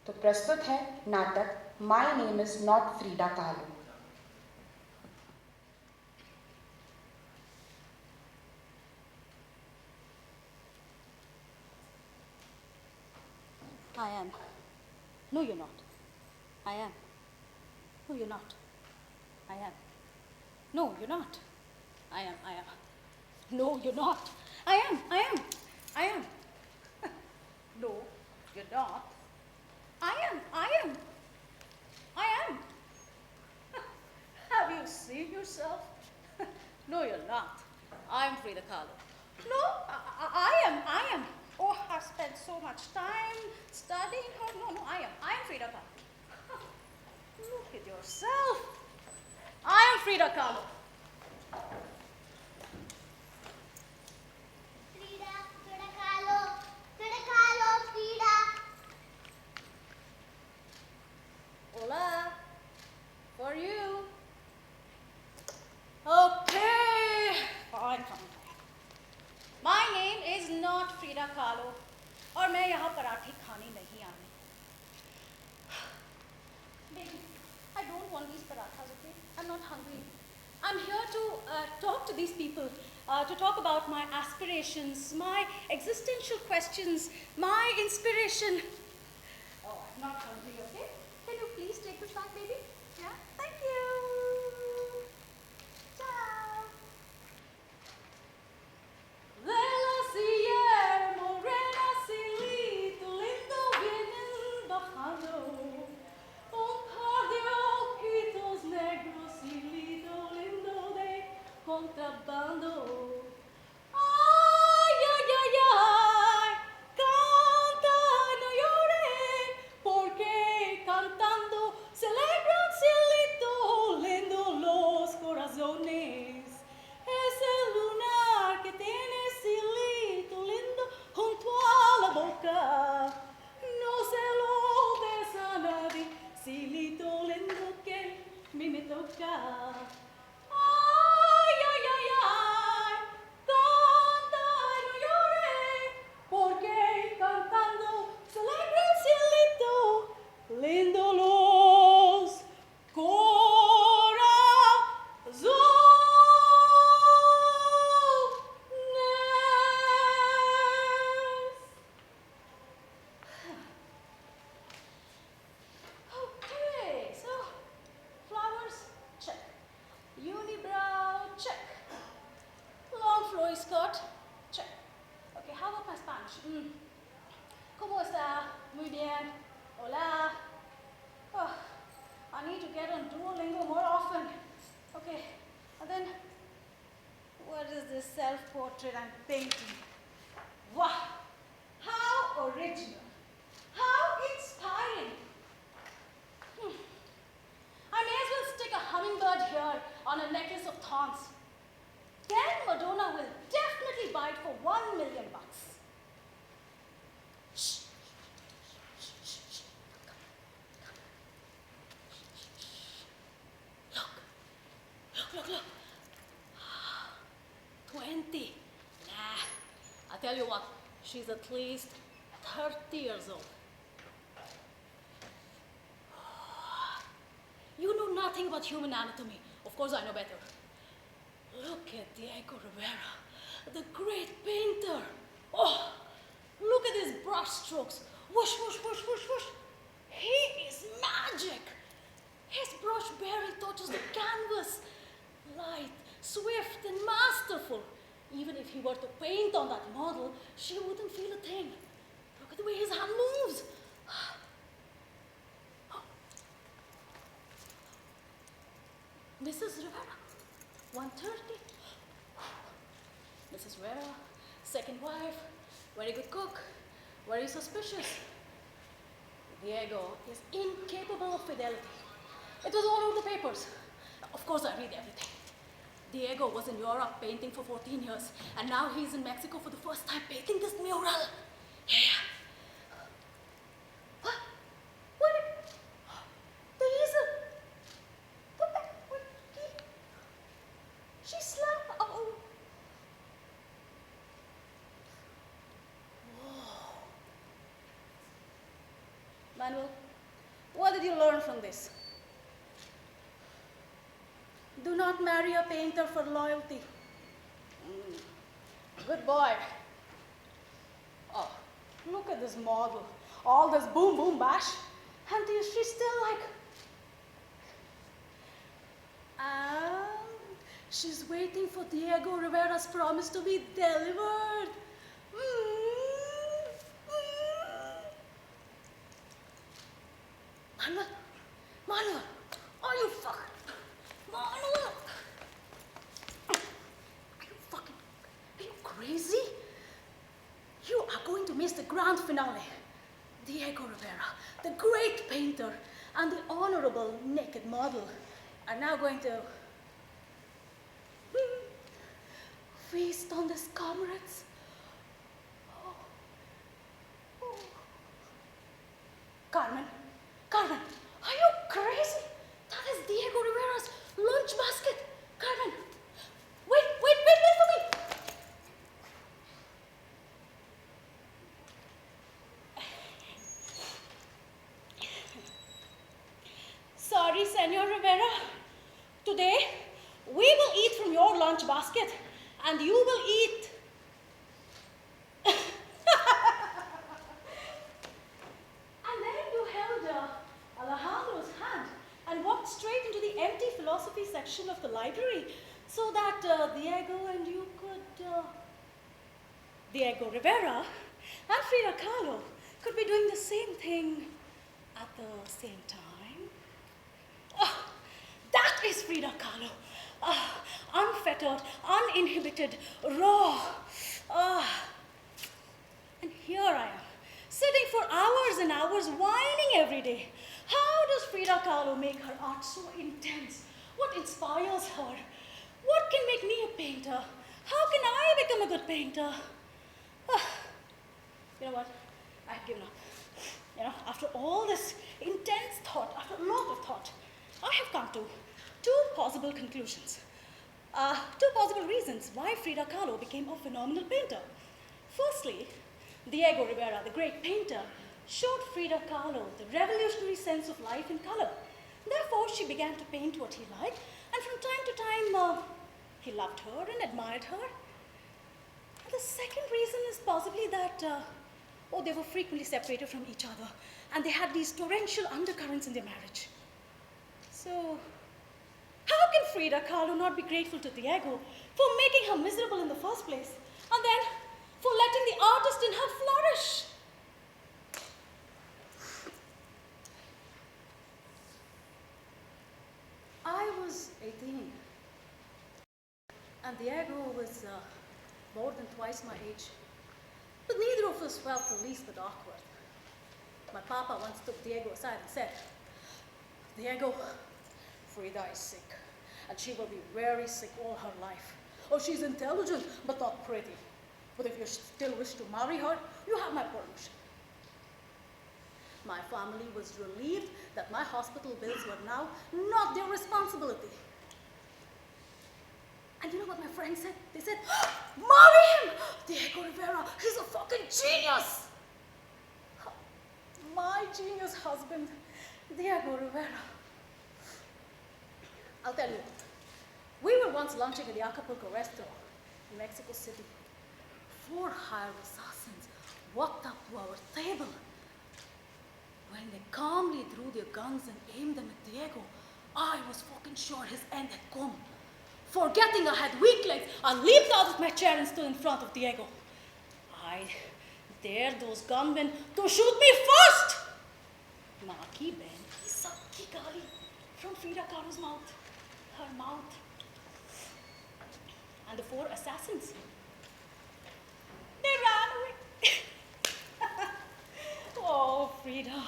तो प्रस्तुत है नाटक my name is not Frida Kahlo. I am. No, you're not. I am. No, you're not. I am. No, you're not. I am. I am. No, you're not. I am. I am. I am. No, you're not. I am. I am. I am. Have you seen yourself? No, you're not. I'm Frida Kahlo. No, I am. I am. Oh, I've spent so much time studying. Oh, no, I am. I am Frida Kahlo. Look at yourself. I am Frida Kahlo. Frida, Frida Kahlo. Frida Kahlo, Frida. Hola. For you. Okay. Fine, fine. My name is not Frida Kahlo. और मैं यहाँ पराठे खाने नहीं आई. Baby, I don't want these parathas, okay? I'm not hungry. I'm here to talk to these people, to talk about my aspirations, my existential questions, my inspiration. Oh, I'm not hungry, okay? Can you please take this back, baby? Yeah? Thank you. Ciao. Vela Sierra Morena, Silito, lindo vienen bajando. Un par de ojitos negros, Silito, lindo de contrabando. Ay, ay, ay, ay, canta, no llore, porque cantando celebran, Silito, lindo los corazones. Es el lunar que tiene Silito lindo junto a la boca. No se lo des a nadie, Silito lindo que me toca. Ay, ay, ay, ay, canta, no llore, porque cantando celebra Silito lindo los Okay, so flowers, check. Unibrow, check. Long flowy skirt, check. Okay, how about my Spanish? ¿Cómo está? Muy bien. Hola. Oh, I need to get on Duolingo more often. Okay, and then what is this self-portrait I'm painting? Wow! How original! How inspiring! I may as well stick a hummingbird here on a necklace of thorns. Then Madonna will definitely buy it for $1,000,000. Shh. Look. 20. Nah. I tell you what, she's at least 30 years old. You know nothing about human anatomy. Of course I know better. Look at Diego Rivera, the great painter. Oh, look at his brush strokes. Whoosh, whoosh, whoosh, whoosh, whoosh. He is magic. His brush barely touches the canvas. Light, swift, and masterful. Even if he were to paint on that model, she wouldn't feel a thing. Look at the way his hand moves. Mrs. Rivera, 130. Mrs. Rivera, second wife, very good cook, very suspicious. Diego is incapable of fidelity. It was all over the papers. Of course, I read everything. Diego was in Europe painting for 14 years, and now he's in Mexico for the first time painting this mural. Yeah. What? The easel. Put that. She slapped. Oh. Whoa. My Manuel, what did you learn from this? Do not marry a painter for loyalty. Good boy. Oh, look at this model. All this boom, boom, bash. And she's still like... And she's waiting for Diego Rivera's promise to be delivered. Manuel, Manuel, are you fucking... Manuel! Are you crazy? You are going to miss the grand finale. Diego Rivera, the great painter, and the honorable naked model are now going to feast on these comrades. Oh. Oh. Carmen, are you crazy? That is Diego Rivera's lunch basket. Carmen, wait for me. Sorry, Senor Rivera. Today, we will eat from your lunch basket, and you will eat. And then you held Alejandro's hand and walked straight into the empty philosophy section of the library so that Diego and you could... Diego Rivera and Frida Kahlo could be doing the same thing at the same time. Oh, that is Frida Kahlo. Unfettered, uninhibited, raw. And here I am, sitting for hours and hours, whining every day. How does Frida Kahlo make her art so intense? What inspires her? What can make me a painter? How can I become a good painter? You know what? I've given up. You know, after all this intense thought, after a lot of thought, I have come to two possible conclusions. Two possible reasons why Frida Kahlo became a phenomenal painter. Firstly, Diego Rivera, the great painter, showed Frida Kahlo the revolutionary sense of life in color. Therefore, she began to paint what he liked, and from time to time, he loved her and admired her. And the second reason is possibly that, they were frequently separated from each other, and they had these torrential undercurrents in their marriage. So, how can Frida Kahlo not be grateful to Diego for making her miserable in the first place, and then for letting the artist in her flourish? I was 18, and Diego was more than twice my age, but neither of us felt the least bit awkward. My papa once took Diego aside and said, "Diego, Frida is sick, and she will be very sick all her life. Oh, she's intelligent, but not pretty. But if you still wish to marry her, you have my permission." My family was relieved that my hospital bills were now not their responsibility. And you know what my friends said? They said, "Marry him! Diego Rivera, he's a fucking genius!" My genius husband, Diego Rivera. I'll tell you, we were once lunching at the Acapulco restaurant in Mexico City. 4 hired assassins walked up to our table. When they calmly drew their guns and aimed them at Diego, I was fucking sure his end had come. Forgetting I had weak legs, I leaped out of my chair and stood in front of Diego. I dared those gunmen to shoot me first! Maki Ben, Isaki Gali, from Frida Kahlo's mouth, her mouth. And the 4 assassins, they ran away. Oh, Frida,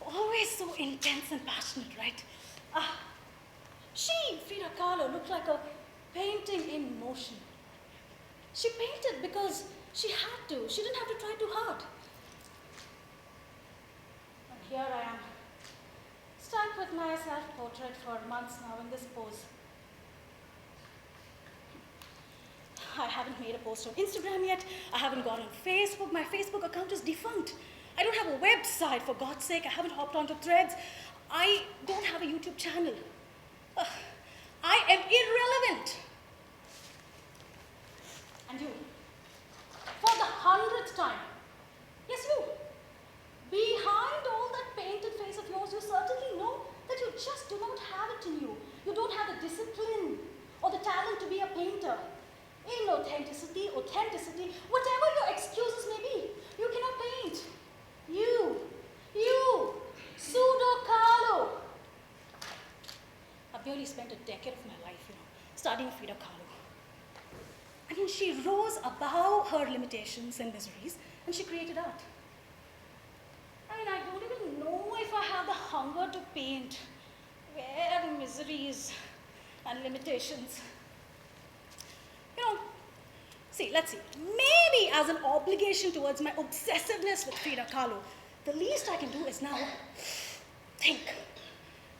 always so intense and passionate, right? Frida Kahlo, looked like a painting in motion. She painted because she had to. She didn't have to try too hard. And here I am, stuck with my self-portrait for months now in this pose. I haven't made a post on Instagram yet. I haven't gone on Facebook. My Facebook account is defunct. I don't have a website, for God's sake. I haven't hopped onto Threads. I don't have a YouTube channel. Ugh, I am irrelevant. And you, for the 100th time, yes, you, behind all that painted face of yours, you certainly know that you just do not have it in you. You don't have the discipline or the talent to be a painter. Inauthenticity, authenticity, whatever your excuses may be, you cannot paint. You, pseudo Kahlo. I've nearly spent a decade of my life, studying Frida Kahlo. I mean, she rose above her limitations and miseries, and she created art. I mean, I don't even know if I have the hunger to paint. Where are miseries and limitations? Let's see. Maybe as an obligation towards my obsessiveness with Frida Kahlo, the least I can do is now think.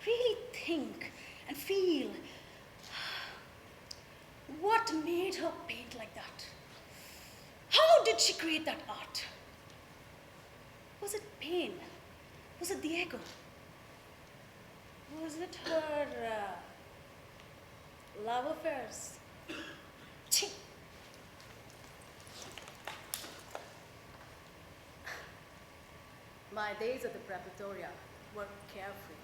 Really think and feel. What made her paint like that? How did she create that art? Was it pain? Was it the ego? Was it her love affairs? Ching. My days at the preparatoria were carefree.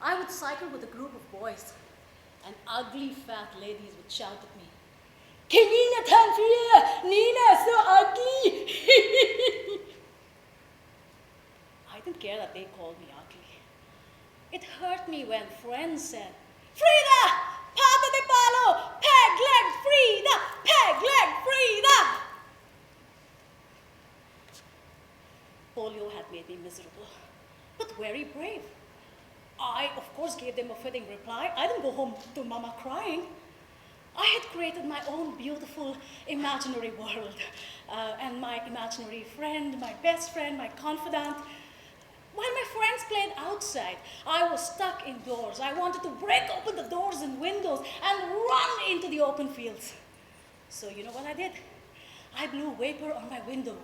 I would cycle with a group of boys, and ugly fat ladies would shout at me, "Kenina Tanfia, Nina is so ugly." I didn't care that they called me ugly. It hurt me when friends said, "Frida, pata de palo, peg-legged Frida, peg-legged Frida." Polio had made me miserable, but very brave. I, of course, gave them a fitting reply. I didn't go home to mama crying. I had created my own beautiful imaginary world, and my imaginary friend, my best friend, my confidant. While my friends played outside, I was stuck indoors. I wanted to break open the doors and windows and run into the open fields. So you know what I did? I blew vapor on my window.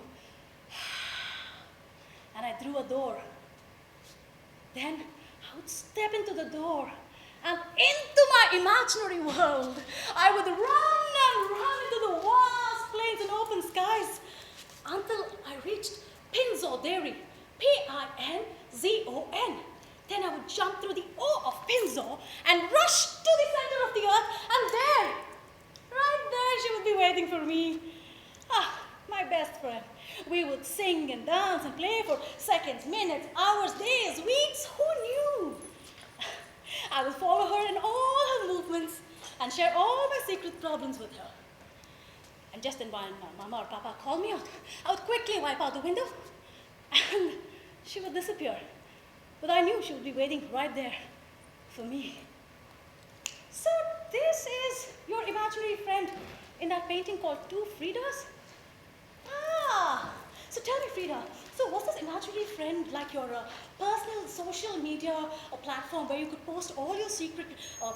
And I drew a door. Then I would step into the door, and into my imaginary world, I would run and run into the vast plains and open skies until I reached Pinzo Dairy, Pinzon. Then I would jump through the O of Pinzo and rush to the center of the earth, and there, right there, she would be waiting for me. My best friend. We would sing and dance and play for seconds, minutes, hours, days, weeks. Who knew? I would follow her in all her movements and share all my secret problems with her. And just then when Mama or Papa called me out, I would quickly wipe out the window and she would disappear. But I knew she would be waiting right there for me. So this is your imaginary friend in that painting called Two Fridas? So tell me, Frida, so was this imaginary friend like your personal social media platform where you could post all your secret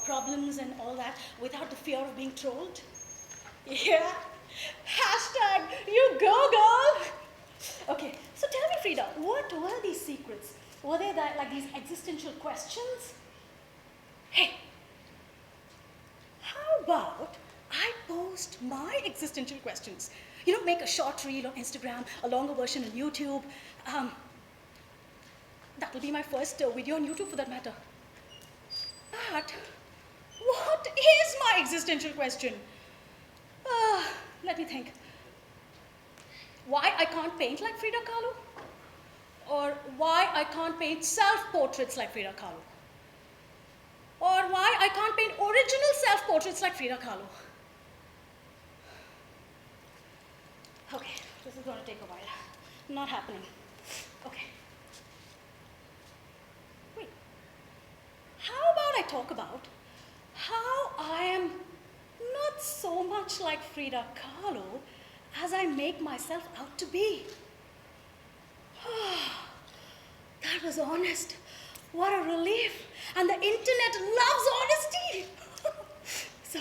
problems and all that without the fear of being trolled? Yeah. Hashtag, you go, girl. Okay, so tell me, Frida, what were these secrets? Were they like these existential questions? Hey, how about I post my existential questions? Make a short reel on Instagram, a longer version on YouTube. That will be my first video on YouTube for that matter. But what is my existential question? Let me think. Why I can't paint like Frida Kahlo? Or why I can't paint self-portraits like Frida Kahlo? Or why I can't paint original self-portraits like Frida Kahlo? Okay, this is going to take a while. Not happening. Okay. Wait. How about I talk about how I am not so much like Frida Kahlo as I make myself out to be? That was honest. What a relief. And the internet loves honesty. So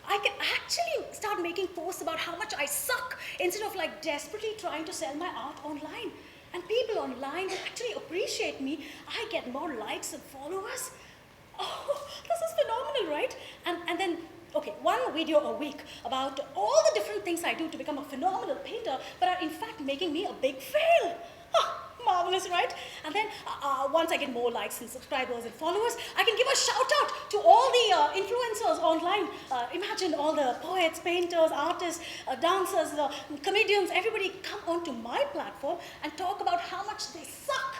I can actually start making posts about how much I suck instead of desperately trying to sell my art online. And people online they actually appreciate me. I get more likes and followers. Oh, this is phenomenal, right? And then, okay, one video a week about all the different things I do to become a phenomenal painter, but are in fact making me a big fail. Marvelous, right? And then once I get more likes and subscribers and followers, I can give a shout out to all the influencers online. Imagine all the poets, painters, artists, dancers, comedians, everybody come onto my platform and talk about how much they suck.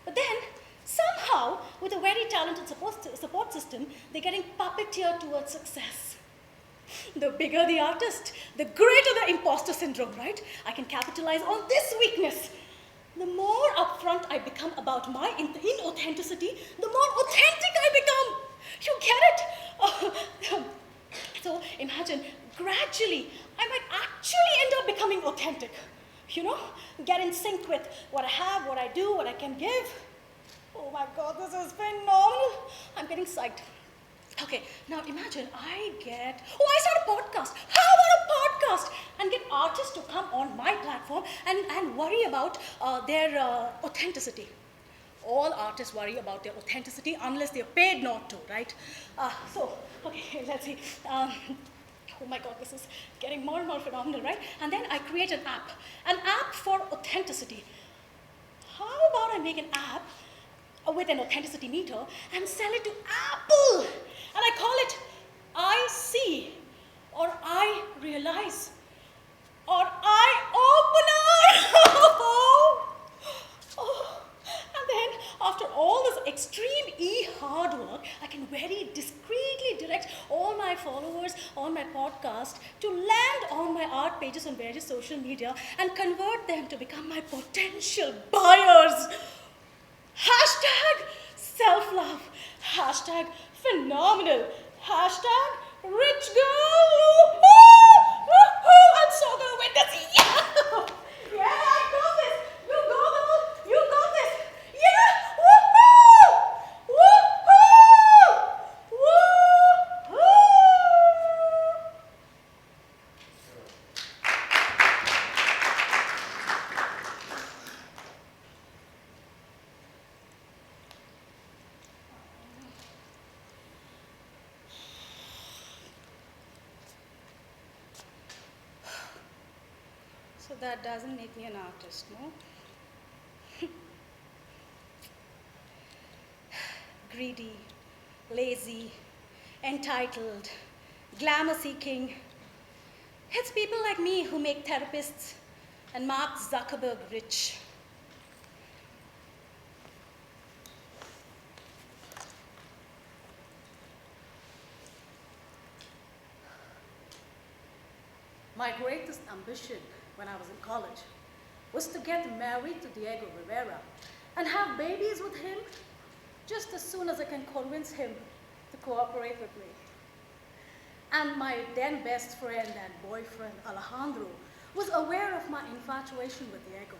But then, somehow, with a very talented support system, they're getting puppeteered towards success. The bigger the artist, the greater the imposter syndrome, right? I can capitalize on this weakness. The more upfront I become about my inauthenticity, the more authentic I become. You get it? So imagine, gradually, I might actually end up becoming authentic. You know, get in sync with what I have, what I do, what I can give. Oh my God, this is phenomenal. I'm getting psyched. Okay, now imagine I start a podcast. How about a podcast? And get artists to come on my platform and worry about their authenticity. All artists worry about their authenticity unless they're paid not to, right? Okay, let's see. Oh my God, this is getting more and more phenomenal, right? And then I create an app for authenticity. How about I make an app with an authenticity meter and sell it to Apple? And I call it I see, or I realize, or I opener. And then after all this extreme hard work, I can very discreetly direct all my followers on my podcast to land on my art pages on various social media and convert them to become my potential buyers. Hashtag self-love. Hashtag phenomenal. Hashtag rich girl. I'm so gonna win this. Yeah! Yeah, I got this. You go, girl. You got this. Yeah! Woohoo! Woohoo! Woohoo! So that doesn't make me an artist, no? Greedy, lazy, entitled, glamour-seeking. It's people like me who make therapists and Mark Zuckerberg rich. My greatest ambition when I was in college was to get married to Diego Rivera and have babies with him just as soon as I can convince him to cooperate with me. And my then best friend and boyfriend, Alejandro, was aware of my infatuation with Diego.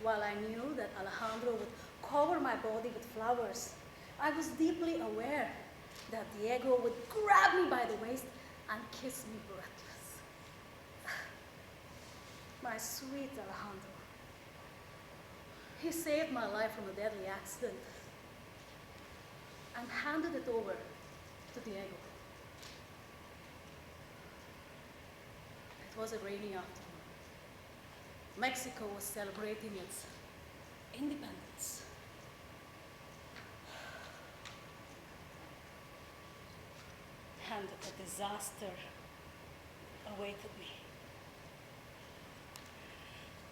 While I knew that Alejandro would cover my body with flowers, I was deeply aware that Diego would grab me by the waist and kiss me breathless. My sweet Alejandro. He saved my life from a deadly accident and handed it over to Diego. It was a rainy afternoon. Mexico was celebrating its independence. And a disaster awaited me.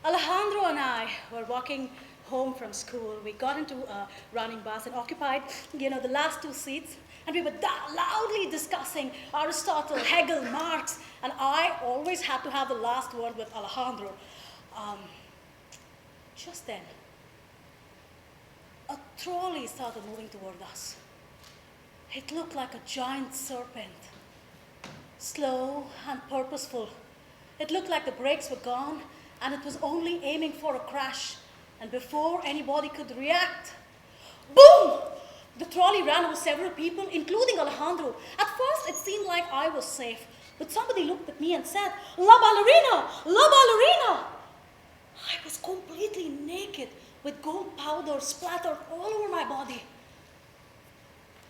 Alejandro and I were walking home from school. We got into a running bus and occupied, the last two seats. And we were loudly discussing Aristotle, Hegel, Marx. And I always had to have the last word with Alejandro. Just then, a trolley started moving toward us. It looked like a giant serpent, slow and purposeful. It looked like the brakes were gone and it was only aiming for a crash. And before anybody could react, boom! The trolley ran over several people, including Alejandro. At first, it seemed like I was safe, but somebody looked at me and said, "La ballerina! La ballerina!" I was completely naked with gold powder splattered all over my body.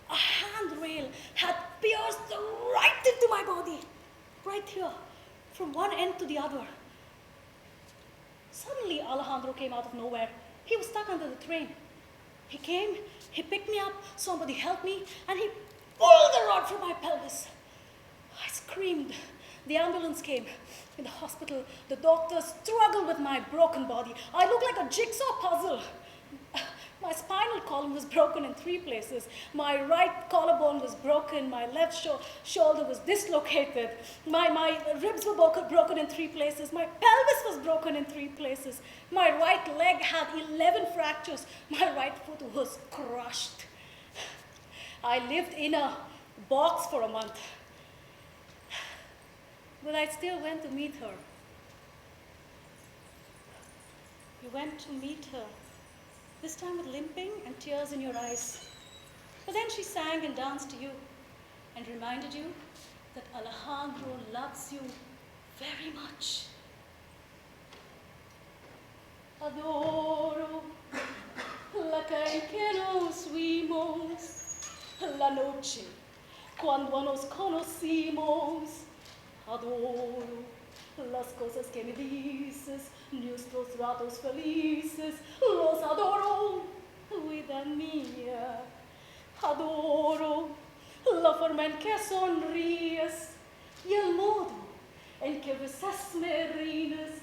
A handrail had pierced right into my body, right here, from one end to the other. Suddenly, Alejandro came out of nowhere. He was stuck under the train. He came, he picked me up, somebody helped me, and he pulled the rod from my pelvis. I screamed. The ambulance came. In the hospital, the doctors struggled with my broken body. I looked like a jigsaw puzzle. My spinal column was broken in 3 places. My right collarbone was broken. My left shoulder was dislocated. My ribs were broken in 3 places. My pelvis was broken in 3 places. My right leg had 11 fractures. My right foot was crushed. I lived in a box for a month. But I still went to meet her. You went to meet her, this time with limping and tears in your eyes. But then she sang and danced to you and reminded you that Alejandro loves you very much. Adoro la que nos fuimos, la noche cuando nos conocimos. Adoro las cosas que me dices, nuestros ratos felices, los adoro, vida mía. Adoro la forma en que sonríes y el modo en que besas me rines.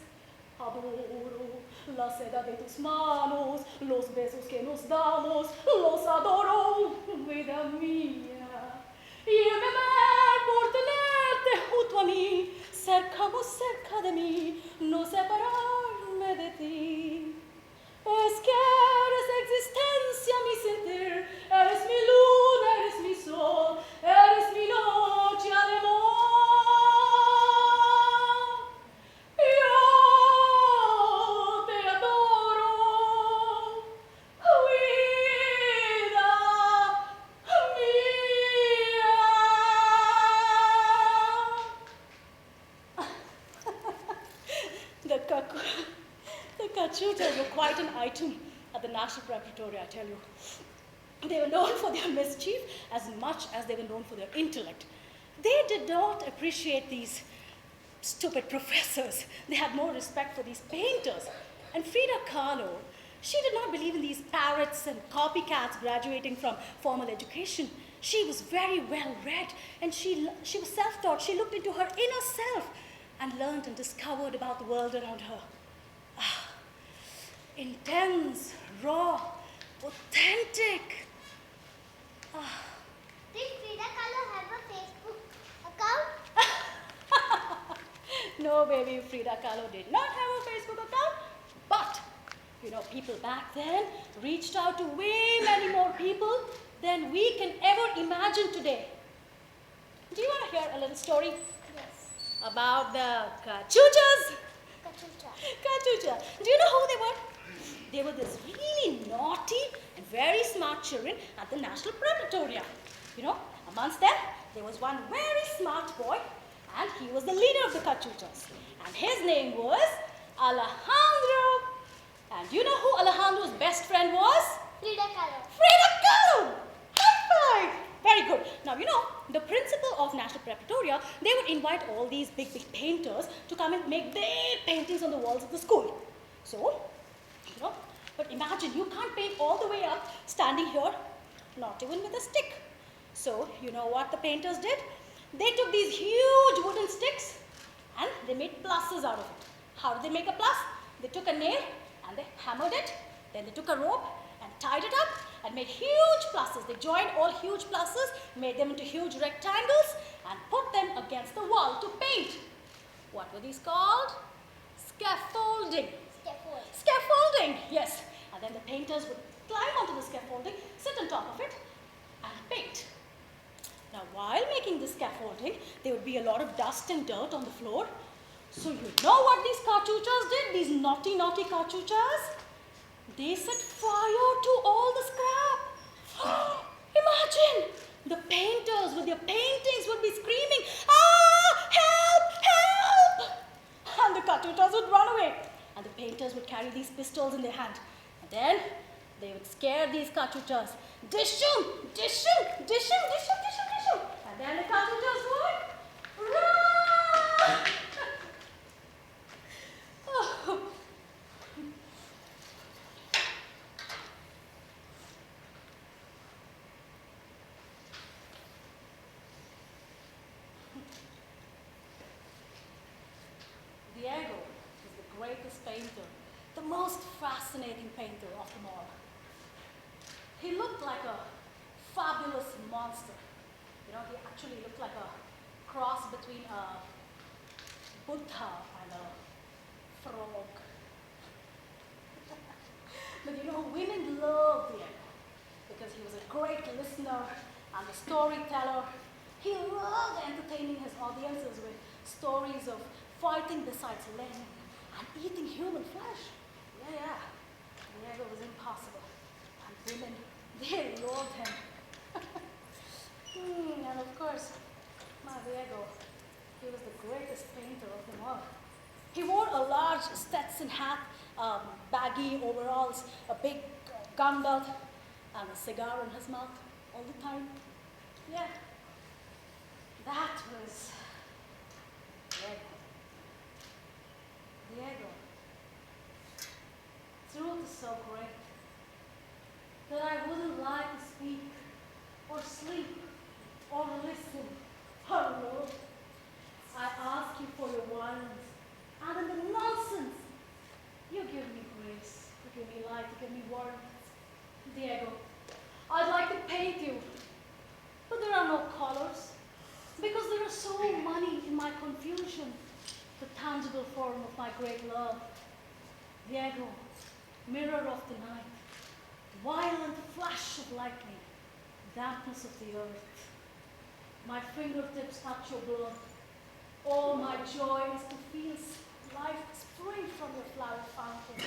Adoro la seda de tus manos, los besos que nos damos, los adoro, vida mía. Llévame por tenerte junto a mí, cerca muy cerca de mí, no separarme de ti. Es que eres existencia, mi sentir, eres mi luna, eres mi sol, eres mi noche de amor. Yo te adoro, vida mía. The cachuchas were quite an item at the National Preparatory, I tell you. They were known for their mischief as much as they were known for their intellect. They did not appreciate these stupid professors. They had more respect for these painters. And Frida Kahlo, she did not believe in these parrots and copycats graduating from formal education. She was very well read, and she was self-taught. She looked into her inner self and learned and discovered about the world around her. Intense, raw, authentic. Did Frida Kahlo have a Facebook account? No, baby, Frida Kahlo did not have a Facebook account, but, people back then reached out to way many more people than we can ever imagine today. Do you want to hear a little story? Yes. About the cachuchas? Cachucha. Cachucha. Do you know who they were? They were this really naughty and very smart children at the National Preparatory. Amongst them, there was one very smart boy, and he was the leader of the cachuchas. And his name was Alejandro. And you know who Alejandro's best friend was? Frida Kahlo. Frida Kahlo! High five! Very good. Now, the principal of National Preparatory, they would invite all these big painters to come and make their paintings on the walls of the school. So, but imagine, you can't paint all the way up standing here, not even with a stick. So, you know what the painters did? They took these huge wooden sticks and they made pluses out of it. How did they make a plus? They took a nail and they hammered it. Then they took a rope and tied it up and made huge pluses. They joined all huge pluses, made them into huge rectangles and put them against the wall to paint. What were these called? Scaffolding. Scaffolding, yes. And then the painters would climb onto the scaffolding, sit on top of it, and paint. Now, while making the scaffolding, there would be a lot of dust and dirt on the floor. So you know what these cachuchas did, these naughty, naughty cachuchas? They set fire to all the scrap. Imagine, the painters with their paintings would be screaming, "Ah, help, help!" And the cachuchas would run away. and the painters would carry these pistols in their hand. And then they would scare these cartoons. Dishum, dishum, dishum, dishum, dishum, dishum. And then the cartoons would run. Oh. Diego is the greatest painter, the most fascinating painter of them all. He looked like a fabulous monster. You know, he actually looked like a cross between a Buddha and a frog. But you know, women loved Diego because he was a great listener and a storyteller. He loved entertaining his audiences with stories of fighting besides learning and eating human flesh. Yeah. Diego was impossible. And women, they loved him. And of course, my Diego, he was the greatest painter of them all. He wore a large Stetson hat, baggy overalls, a big gun belt, and a cigar in his mouth all the time. Yeah, that was Diego. Diego. Truth is so great that I wouldn't like to speak or sleep or listen or look. I ask you for your violence and in the nonsense. You give me grace, you give me light, you give me warmth. Diego, I'd like to paint you, but there are no colors because there is so many in my confusion, the tangible form of my great love. Diego, mirror of the night, violent flash of lightning, dampness of the earth. My fingertips touch your blood. All my joy is to feel life spring from your flower fountain,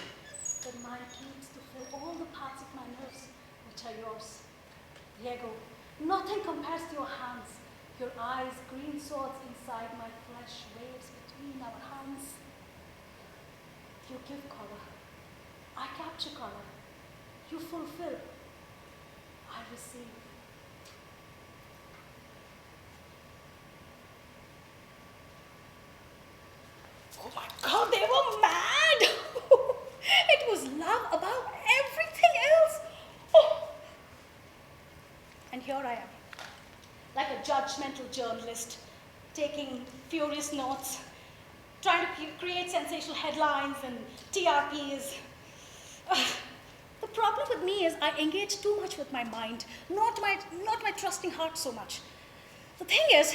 that mine keeps to fill all the parts of my nerves, which are yours. Diego, nothing compares to your hands. Your eyes, green swords inside my flesh, waves between our hands. You give color. I capture color. You fulfill. I receive. Oh my God, they were mad! It was love about everything else. Oh. And here I am, like a judgmental journalist, taking furious notes, trying to create sensational headlines and TRPs. The problem with me is I engage too much with my mind, not my trusting heart so much. The thing is,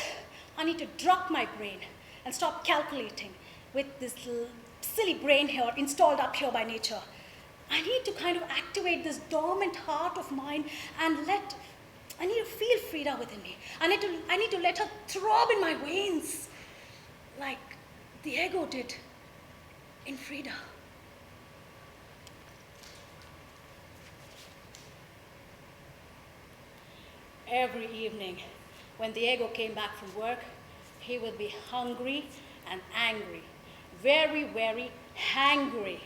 I need to drop my brain and stop calculating with this silly brain here installed up here by nature. I need to kind of activate this dormant heart of mine and I need to feel Frida within me. I need to let her throb in my veins like Diego did in Frida. Every evening, when Diego came back from work, he would be hungry and angry. Very, very hangry.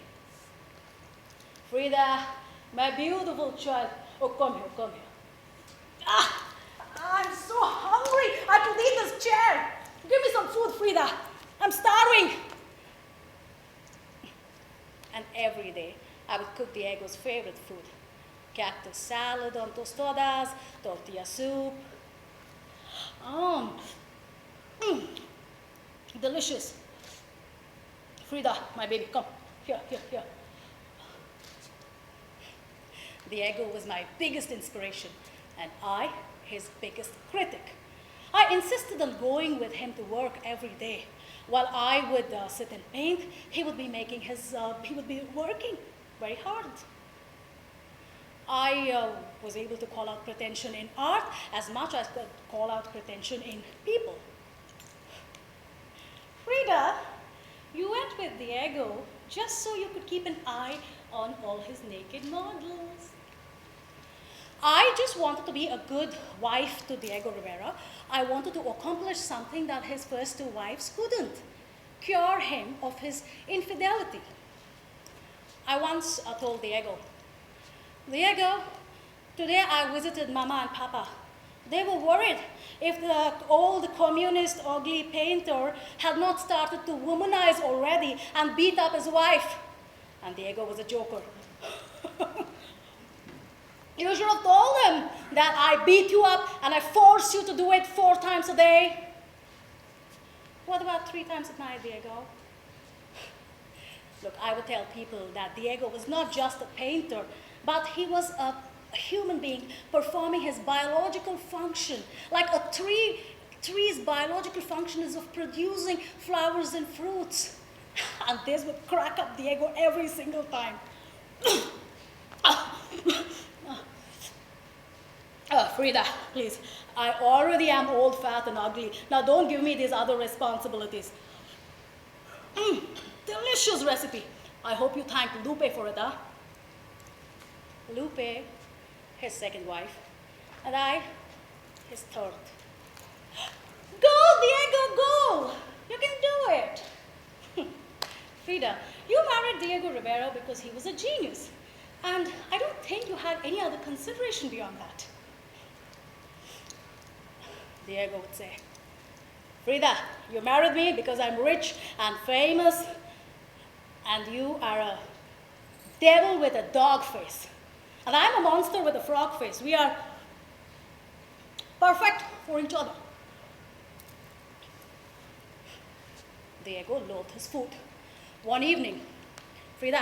Frida, my beautiful child. Oh, come here. Ah, I'm so hungry. I have to leave this chair. Give me some food, Frida. I'm starving. And every day, I would cook Diego's favorite food. Cactus salad on tostadas, tortilla soup. Delicious. Frida, my baby, come. Here. Diego was my biggest inspiration, and I, his biggest critic. I insisted on going with him to work every day. While I would sit and paint, he would be working very hard. I was able to call out pretension in art as much as I could call out pretension in people. Frida, you went with Diego just so you could keep an eye on all his naked models. I just wanted to be a good wife to Diego Rivera. I wanted to accomplish something that his first two wives couldn't. Cure him of his infidelity. I once told Diego, Diego, today I visited Mama and Papa. They were worried if the old communist ugly painter had not started to womanize already and beat up his wife. And Diego was a joker. You should have told him that I beat you up and I forced you to do it 4 times a day. What about 3 times at night, Diego? Look, I would tell people that Diego was not just a painter, but he was a human being performing his biological function. Like a tree's biological function is of producing flowers and fruits. And this would crack up Diego every single time. Frida, please. I already am old, fat, and ugly. Now don't give me these other responsibilities. Delicious recipe. I hope you thank Lupe for it, huh? Lupe, his second wife, and I, his third. Go, Diego, go! You can do it. Frida, you married Diego Rivera because he was a genius. And I don't think you had any other consideration beyond that. Diego would say, Frida, you married me because I'm rich and famous, and you are a devil with a dog face. And I'm a monster with a frog face. We are perfect for each other. Diego loathed his food. One evening, Frida,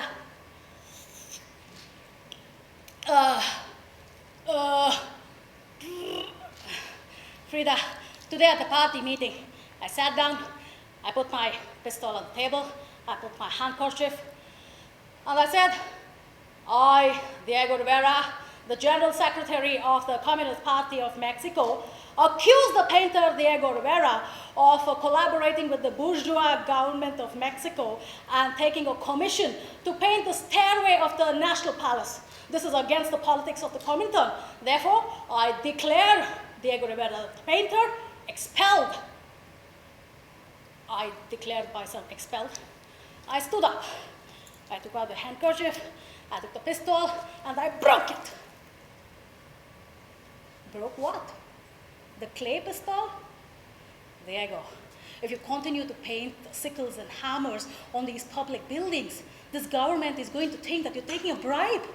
Frida, today at the party meeting, I sat down, I put my pistol on the table, I put my handkerchief, and I said, I, Diego Rivera, the General Secretary of the Communist Party of Mexico, accuse the painter Diego Rivera of collaborating with the bourgeois government of Mexico and taking a commission to paint the stairway of the National Palace. This is against the politics of the Comintern. Therefore, I declare Diego Rivera, the painter, expelled. I declared myself expelled. I stood up. I took out the handkerchief, I took the pistol, and I broke it. Broke what? The clay pistol? Diego, if you continue to paint sickles and hammers on these public buildings, this government is going to think that you're taking a bribe.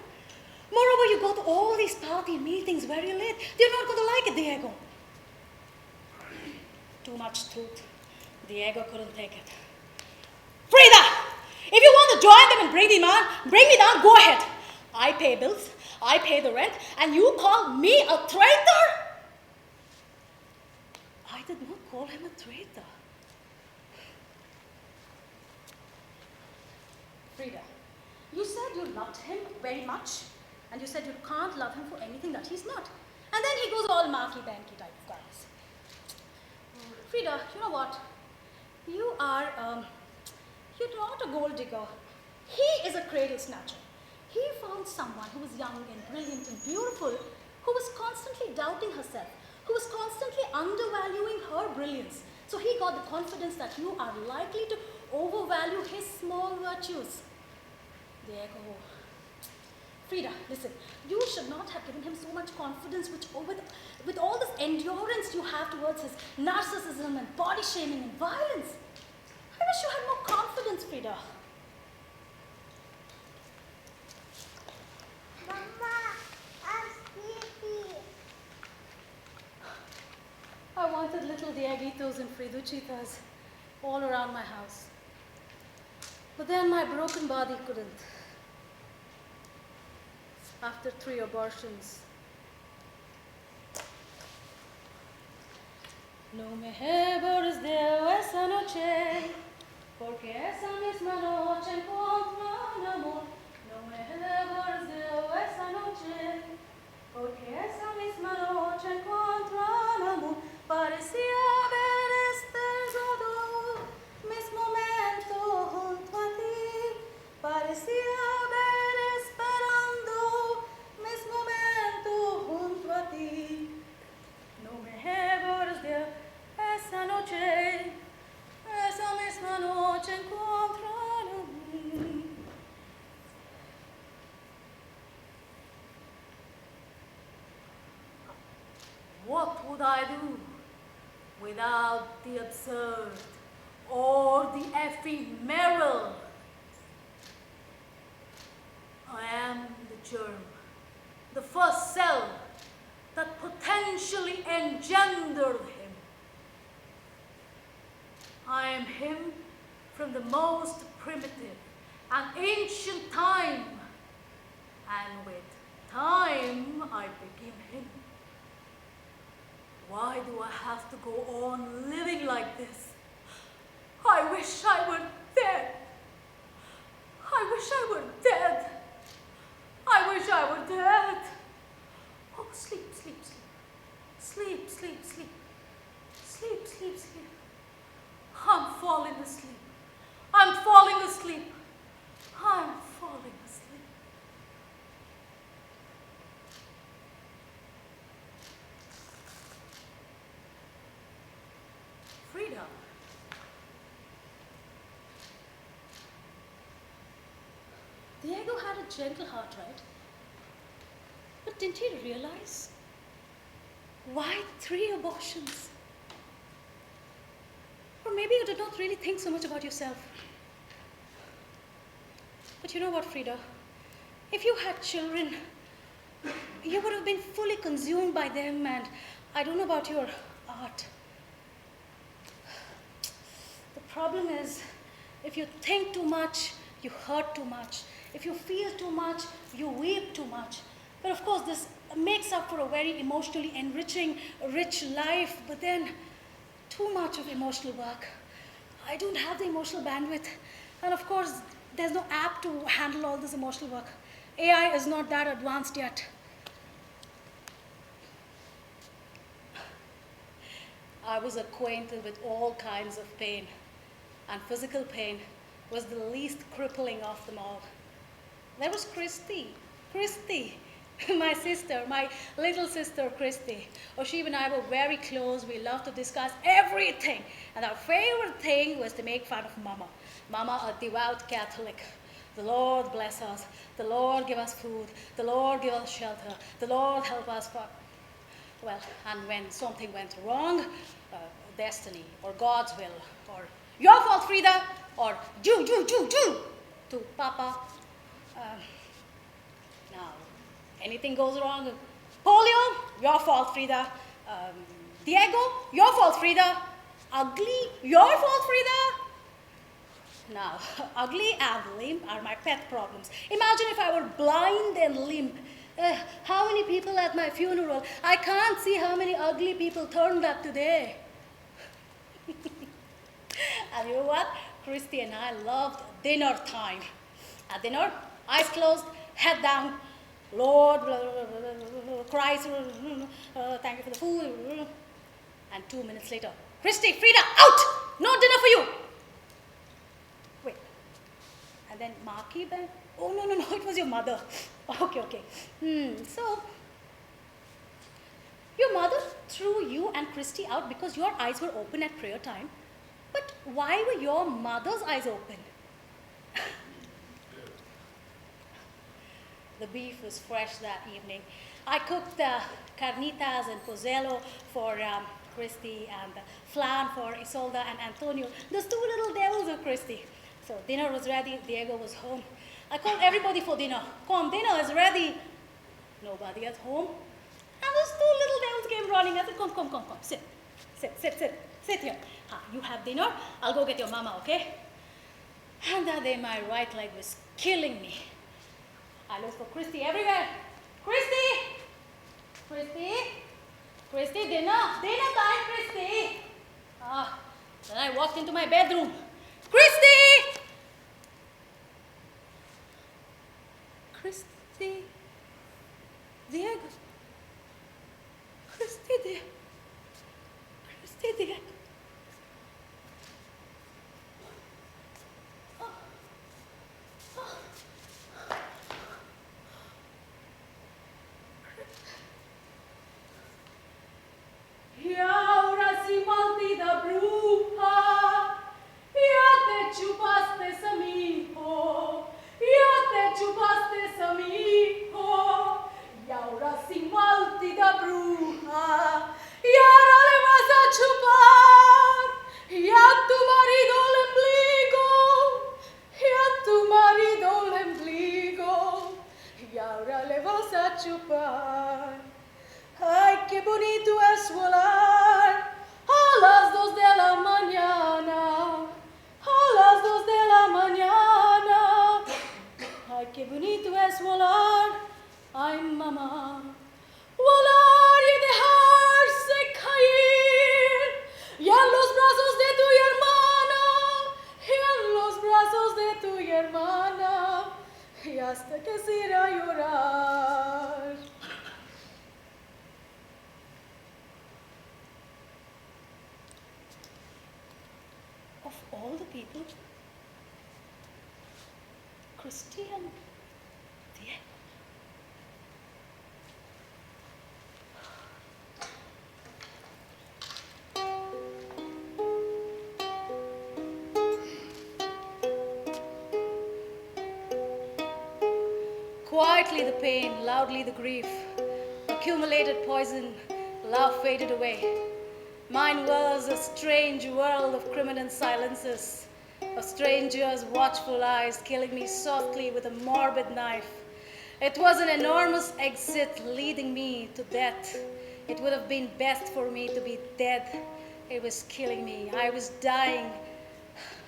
Moreover, you go to all these party meetings very late. They're not going to like it, Diego. Too much truth. Diego couldn't take it. Frida! If you want to join them and bring me down, go ahead. I pay bills, I pay the rent, and you call me a traitor? I did not call him a traitor. Frida, you said you loved him very much, and you said you can't love him for anything that he's not. And then he goes all marky-banky type of guys. Frida, you know what? You're not a gold digger. He is a cradle snatcher. He found someone who was young and brilliant and beautiful, who was constantly doubting herself, who was constantly undervaluing her brilliance. So he got the confidence that you are likely to overvalue his small virtues. Diego. Frida, listen, you should not have given him so much confidence with all this endurance you have towards his narcissism and body shaming and violence. I wish you had more confidence, Frida. Mama, I'm sleepy. I wanted little Dieguitos and Friduchitas all around my house. But then my broken body couldn't. After 3 abortions. No me hebores de esa noche, porque esa misma noche encontré un amor. No me hebores de esa noche, porque esa misma noche encontré un amor. Parecía haber esperado mis momentos junto a ti. Parecía haber esperando mis momentos junto a ti. No me hebores de esa noche, esa misma noche encontraron. what would I do without the absurd or the ephemeral? I am the germ, the first cell that potentially engendered him. I am him from the most primitive and ancient time, and with time I became him. Why do I have to go on living like this? I wish I were dead. I wish I were dead. I wish I were dead. Oh, sleep, sleep, sleep. Sleep, sleep, sleep. Sleep, sleep, sleep. I'm falling asleep. I'm falling asleep. I'm falling asleep. Frida. Diego had a gentle heart, right? But didn't he realize? Why 3 abortions? Or maybe you did not really think so much about yourself. But you know what, Frida? If you had children, you would have been fully consumed by them, and I don't know about your art. The problem is, if you think too much, you hurt too much. If you feel too much, you weep too much. But of course, this makes up for a very emotionally enriching, rich life, but then too much of emotional work. I don't have the emotional bandwidth. And of course, there's no app to handle all this emotional work. AI is not that advanced yet. I was acquainted with all kinds of pain, and physical pain was the least crippling of them all. There was Christy, my sister, my little sister Christy. Oh, she and I were very close. We loved to discuss everything. And our favorite thing was to make fun of Mama. Mama, a devout Catholic. The Lord bless us. The Lord give us food. The Lord give us shelter. The Lord help us. Well, and when something went wrong, destiny or God's will, or your fault, Frida, or do, to Papa. Now, anything goes wrong, polio, your fault, Frida. Diego, your fault, Frida. Ugly, your fault, Frida. Now, ugly and limp are my pet problems. Imagine if I were blind and limp. How many people at my funeral? I can't see how many ugly people turned up today. And you know what? Christy and I loved dinner time. At dinner, eyes closed, head down. Lord, Christ, thank you for the food. And 2 minutes later, Christy, Frida, out! No dinner for you! Wait. And then Marky Ben, oh, no, it was your mother. Okay. So, your mother threw you and Christy out because your eyes were open at prayer time. But why were your mother's eyes open? The beef was fresh that evening. I cooked carnitas and pozelo for Christy, and flan for Isolda and Antonio, those 2 little devils of Christy. So dinner was ready. Diego was home. I called everybody for dinner. Come, dinner is ready. Nobody at home. And those 2 little devils came running. I said, come, sit here. You have dinner. I'll go get your mama, okay? And that day my right leg was killing me. I looked for Christy everywhere. Christy, dinner time, Christy. Then I walked into my bedroom. Christy, Diego, Christy, Diego. Y ahora sí, maldita bruja, ya te chupaste a mi hijo, y ahora sí, maldita bruja, chupar. Ay, qué bonito es volar a las 2 de la mañana, a las 2 de la mañana. Ay, qué bonito es volar, ay, mamá. Volar y dejarse caer, y en los brazos de tu hermana, y en los brazos de tu hermana, y hasta que se irá a llorar. Of all the people, Christian, Diego. Quietly the pain, loudly the grief, accumulated poison, love faded away. Mine was a strange world of criminal silences, a stranger's watchful eyes killing me softly with a morbid knife. It was an enormous exit leading me to death. It would have been best for me to be dead. It was killing me. I was dying.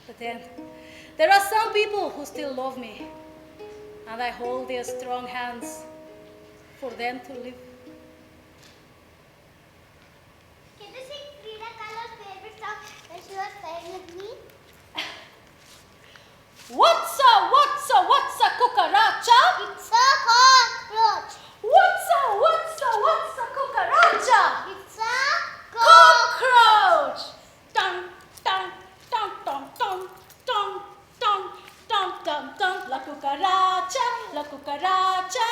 But then, there are some people who still love me, and I hold their strong hands for them to live. Can you sing Frida Kahlo's favorite song when she was playing with me? What's a cucaracha? It's a cockroach. What's a cucaracha? It's a cockroach. Cockroach! Dun, dun, dun, dun, dun, dun, dun, dun, dun, dun. La cucaracha,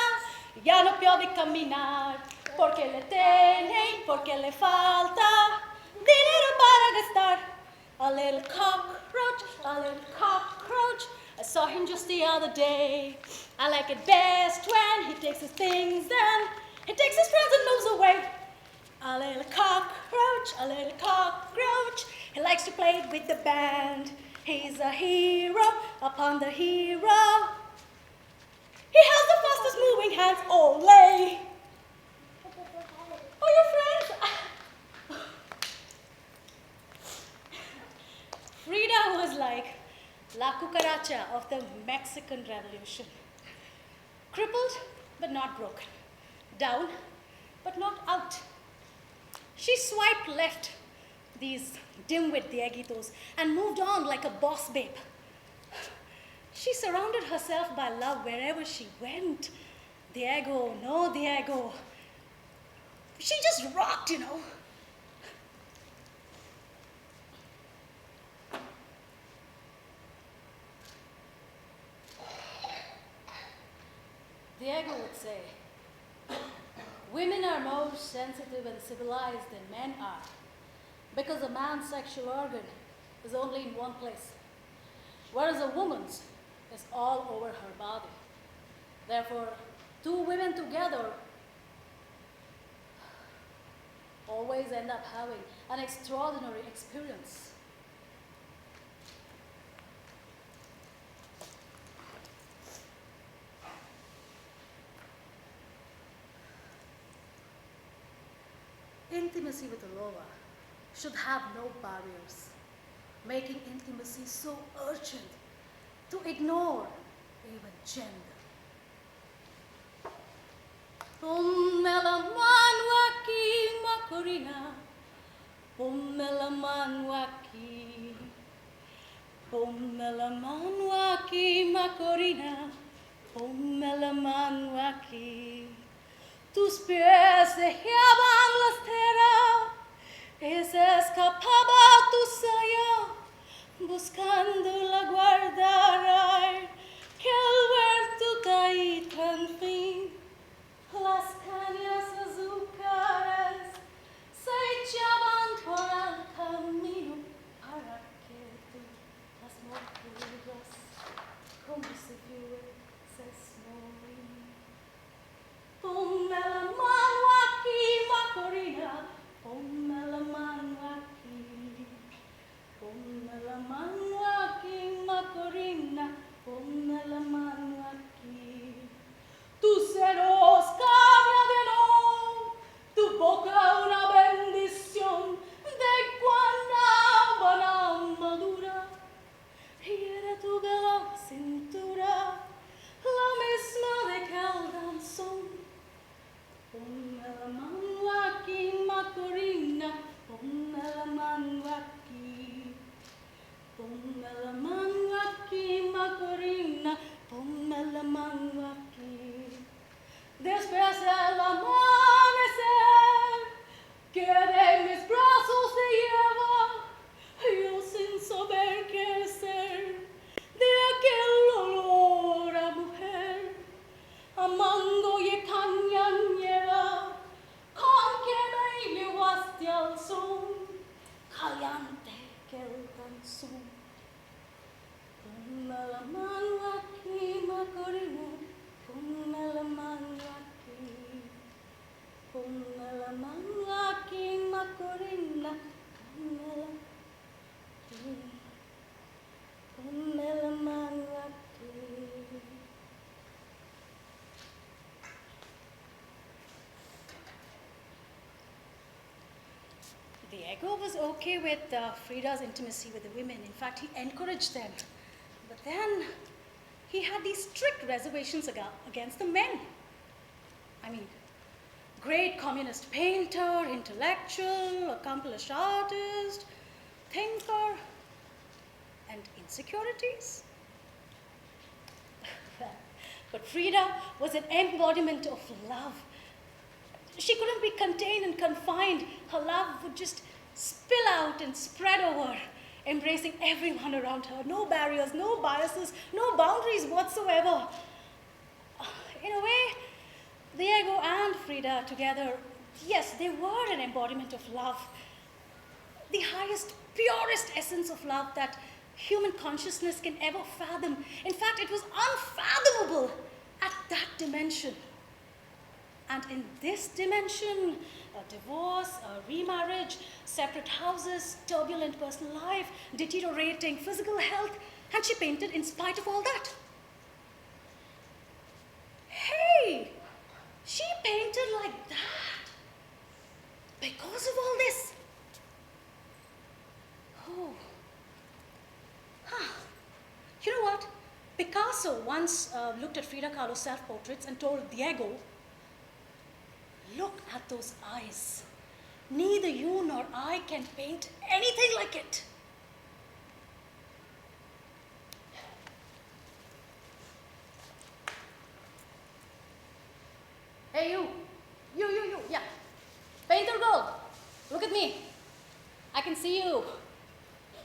ya no puede caminar, porque le tienen, porque le falta dinero para gastar. A little cockroach, I saw him just the other day. I like it best when he takes his things and he takes his friends and moves away. A little cockroach, he likes to play with the band. He's a hero upon the hero. He has the fastest moving hands, ole. Oh, your friends? Frida was like La Cucaracha of the Mexican Revolution. Crippled, but not broken. Down, but not out. She swiped left, these dim-wit Dieguitos, and moved on like a boss babe. She surrounded herself by love wherever she went. Diego, no Diego. She just rocked, you know. Diego would say, women are more sensitive and civilized than men are, because a man's sexual organ is only in one place, whereas a woman's is all over her body. Therefore, two women together always end up having an extraordinary experience. Intimacy with a lover should have no barriers, making intimacy so urgent to ignore even gender. Ponme la mano aquí, Macorina. Ponme la mano aquí. Ponme la mano aquí, Macorina. Ponme la mano aquí. Tus pies dejaban la estera y se escapaba tu saya, buscando la guardar que el huerto caí tan fin. Las cañas azúcares se echaban por el camino para que tú las mordieras como si fueses morir. Ponme la mano aquí, Macorina, ponme la mano aquí. Ponme la mano aquí, Macorina, ponme la mano aquí. Tus celos Come el mango aquí, después del amanecer, que de mis brazos te lleva, yo sin saber qué ser, de aquel olor a mujer, a mango y caña nieva, con que me llevaste al son, caliente que el danzón. Ponme la mano aquí, Macarena, ponme la mano aquí. Ponme la mano aquí, Macarena, ponme aquí. Ponme la mano aquí. Diego was okay with Frida's intimacy with the women. In fact, he encouraged them. But then he had these strict reservations against the men. I mean, great communist painter, intellectual, accomplished artist, thinker, and insecurities. But Frida was an embodiment of love. She couldn't be contained and confined. Her love would just spill out and spread over, embracing everyone around her. No barriers, no biases, no boundaries whatsoever. In a way, Diego and Frida together, yes, they were an embodiment of love. The highest, purest essence of love that human consciousness can ever fathom. In fact, it was unfathomable at that dimension. And in this dimension, a divorce, a remarriage, separate houses, turbulent personal life, deteriorating physical health, and she painted in spite of all that. Hey, she painted like that because of all this. Oh, you know what? Picasso once looked at Frida Kahlo's self-portraits and told Diego, "Look at those eyes. Neither you nor I can paint anything like it." Hey, you, yeah. Painter girl, look at me. I can see you.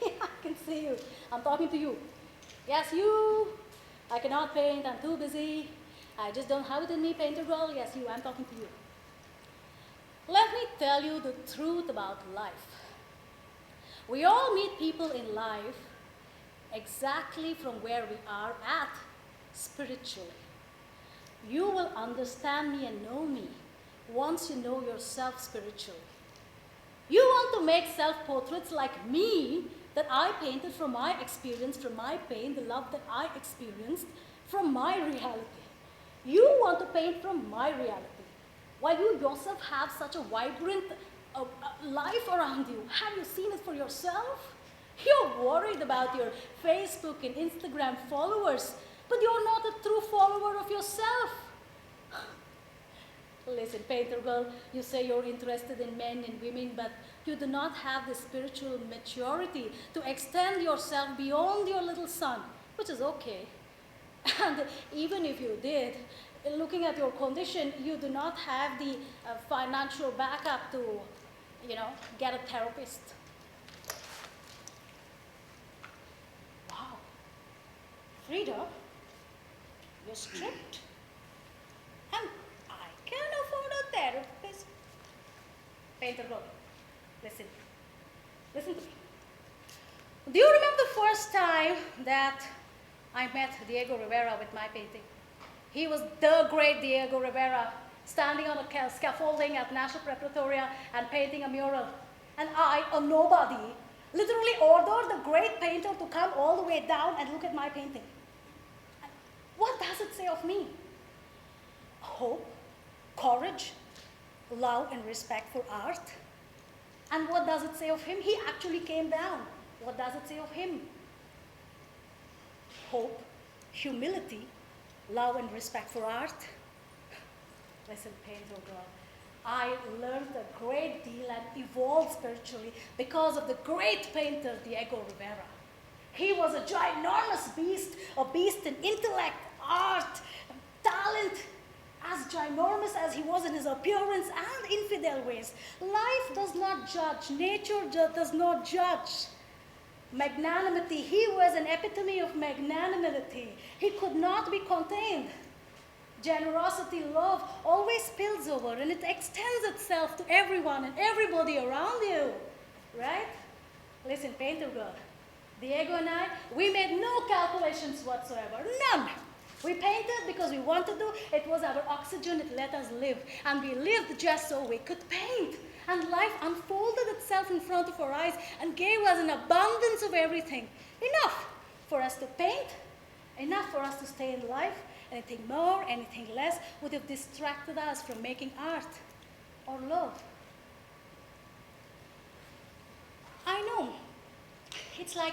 I can see you. I'm talking to you. Yes, you. I cannot paint. I'm too busy. I just don't have it in me, painter girl. Yes, you. I'm talking to you. Let me tell you the truth about life. We all meet people in life exactly from where we are at spiritually. You will understand me and know me once you know yourself spiritually. You want to make self-portraits like me that I painted from my experience, from my pain, the love that I experienced, from my reality. You want to paint from my reality, while you yourself have such a vibrant life around you. Have you seen it for yourself? You're worried about your Facebook and Instagram followers, but you're not a true follower of yourself. Listen, painter girl, you say you're interested in men and women, but you do not have the spiritual maturity to extend yourself beyond your little son, which is okay. And even if you did, looking at your condition, you do not have the financial backup to, get a therapist. Wow. Frida, you're strict. And I can afford a therapist. Painter girl, listen to me. Do you remember the first time that I met Diego Rivera with my painting? He was the great Diego Rivera, standing on a scaffolding at National Preparatoria and painting a mural. And I, a nobody, literally ordered the great painter to come all the way down and look at my painting. And what does it say of me? Hope, courage, love and respect for art. And what does it say of him? He actually came down. What does it say of him? Hope, humility, love and respect for art. Listen, painter girl, I learned a great deal and evolved spiritually because of the great painter Diego Rivera. He was a ginormous beast, a beast in intellect, art, talent, as ginormous as he was in his appearance and infidel ways. Life does not judge. Nature does not judge. Magnanimity. He was an epitome of magnanimity. He could not be contained. Generosity, love always spills over and it extends itself to everyone and everybody around you. Right? Listen, painter girl. Diego and I, we made no calculations whatsoever. None. We painted because we wanted to. It was our oxygen. It let us live. And we lived just so we could paint. And life unfolded itself in front of our eyes and gave us an abundance of everything. Enough for us to paint, enough for us to stay in life. Anything more, anything less would have distracted us from making art or love. I know. It's like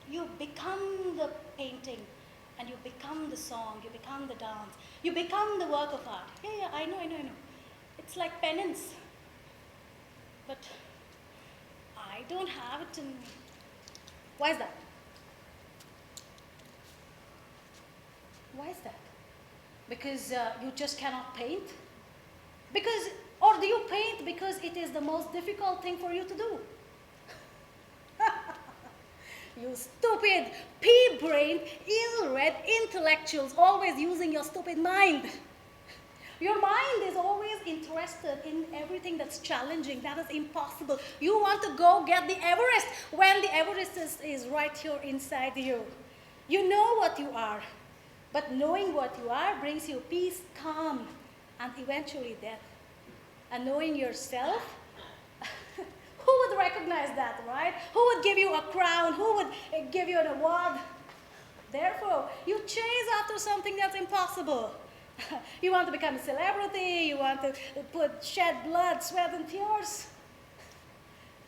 you become the painting and you become the song, you become the dance, you become the work of art. Yeah, I know. It's like penance. But I don't have it in me. Why is that? Why is that? Because you just cannot paint? Or do you paint because it is the most difficult thing for you to do? You stupid, pea-brained, ill-read intellectuals always using your stupid mind. Your mind is always interested in everything that's challenging, that is impossible. You want to go get the Everest when the Everest is right here inside you. You know what you are, but knowing what you are brings you peace, calm, and eventually death. And knowing yourself, who would recognize that, right? Who would give you a crown? Who would give you an award? Therefore, you chase after something that's impossible. You want to become a celebrity, you want to shed blood, sweat, and tears.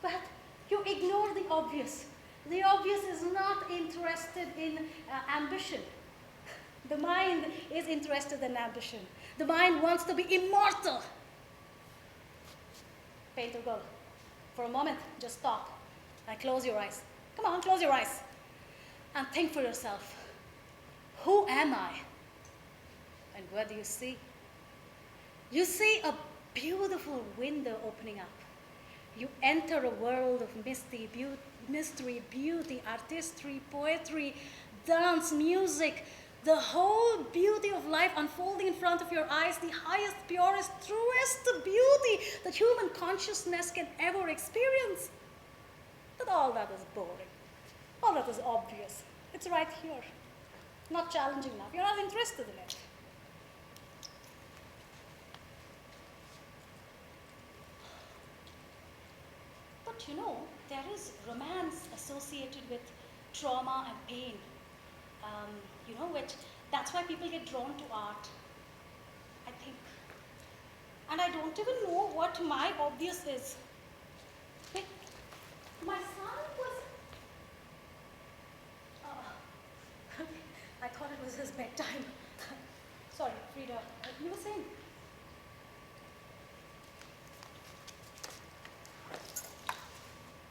But you ignore the obvious. The obvious is not interested in ambition. The mind is interested in ambition. The mind wants to be immortal. Painter girl, for a moment, just stop and close your eyes. Come on, close your eyes. And think for yourself. Who am I? And what do you see? You see a beautiful window opening up. You enter a world of mystery, beauty, artistry, poetry, dance, music, the whole beauty of life unfolding in front of your eyes, the highest, purest, truest beauty that human consciousness can ever experience. But all that is boring. All that is obvious. It's right here. Not challenging enough. You're not interested in it. But you know, there is romance associated with trauma and pain. That's why people get drawn to art, I think. And I don't even know what my obvious is. Wait, my son was... I thought it was his bedtime. Sorry, Frida, you were saying?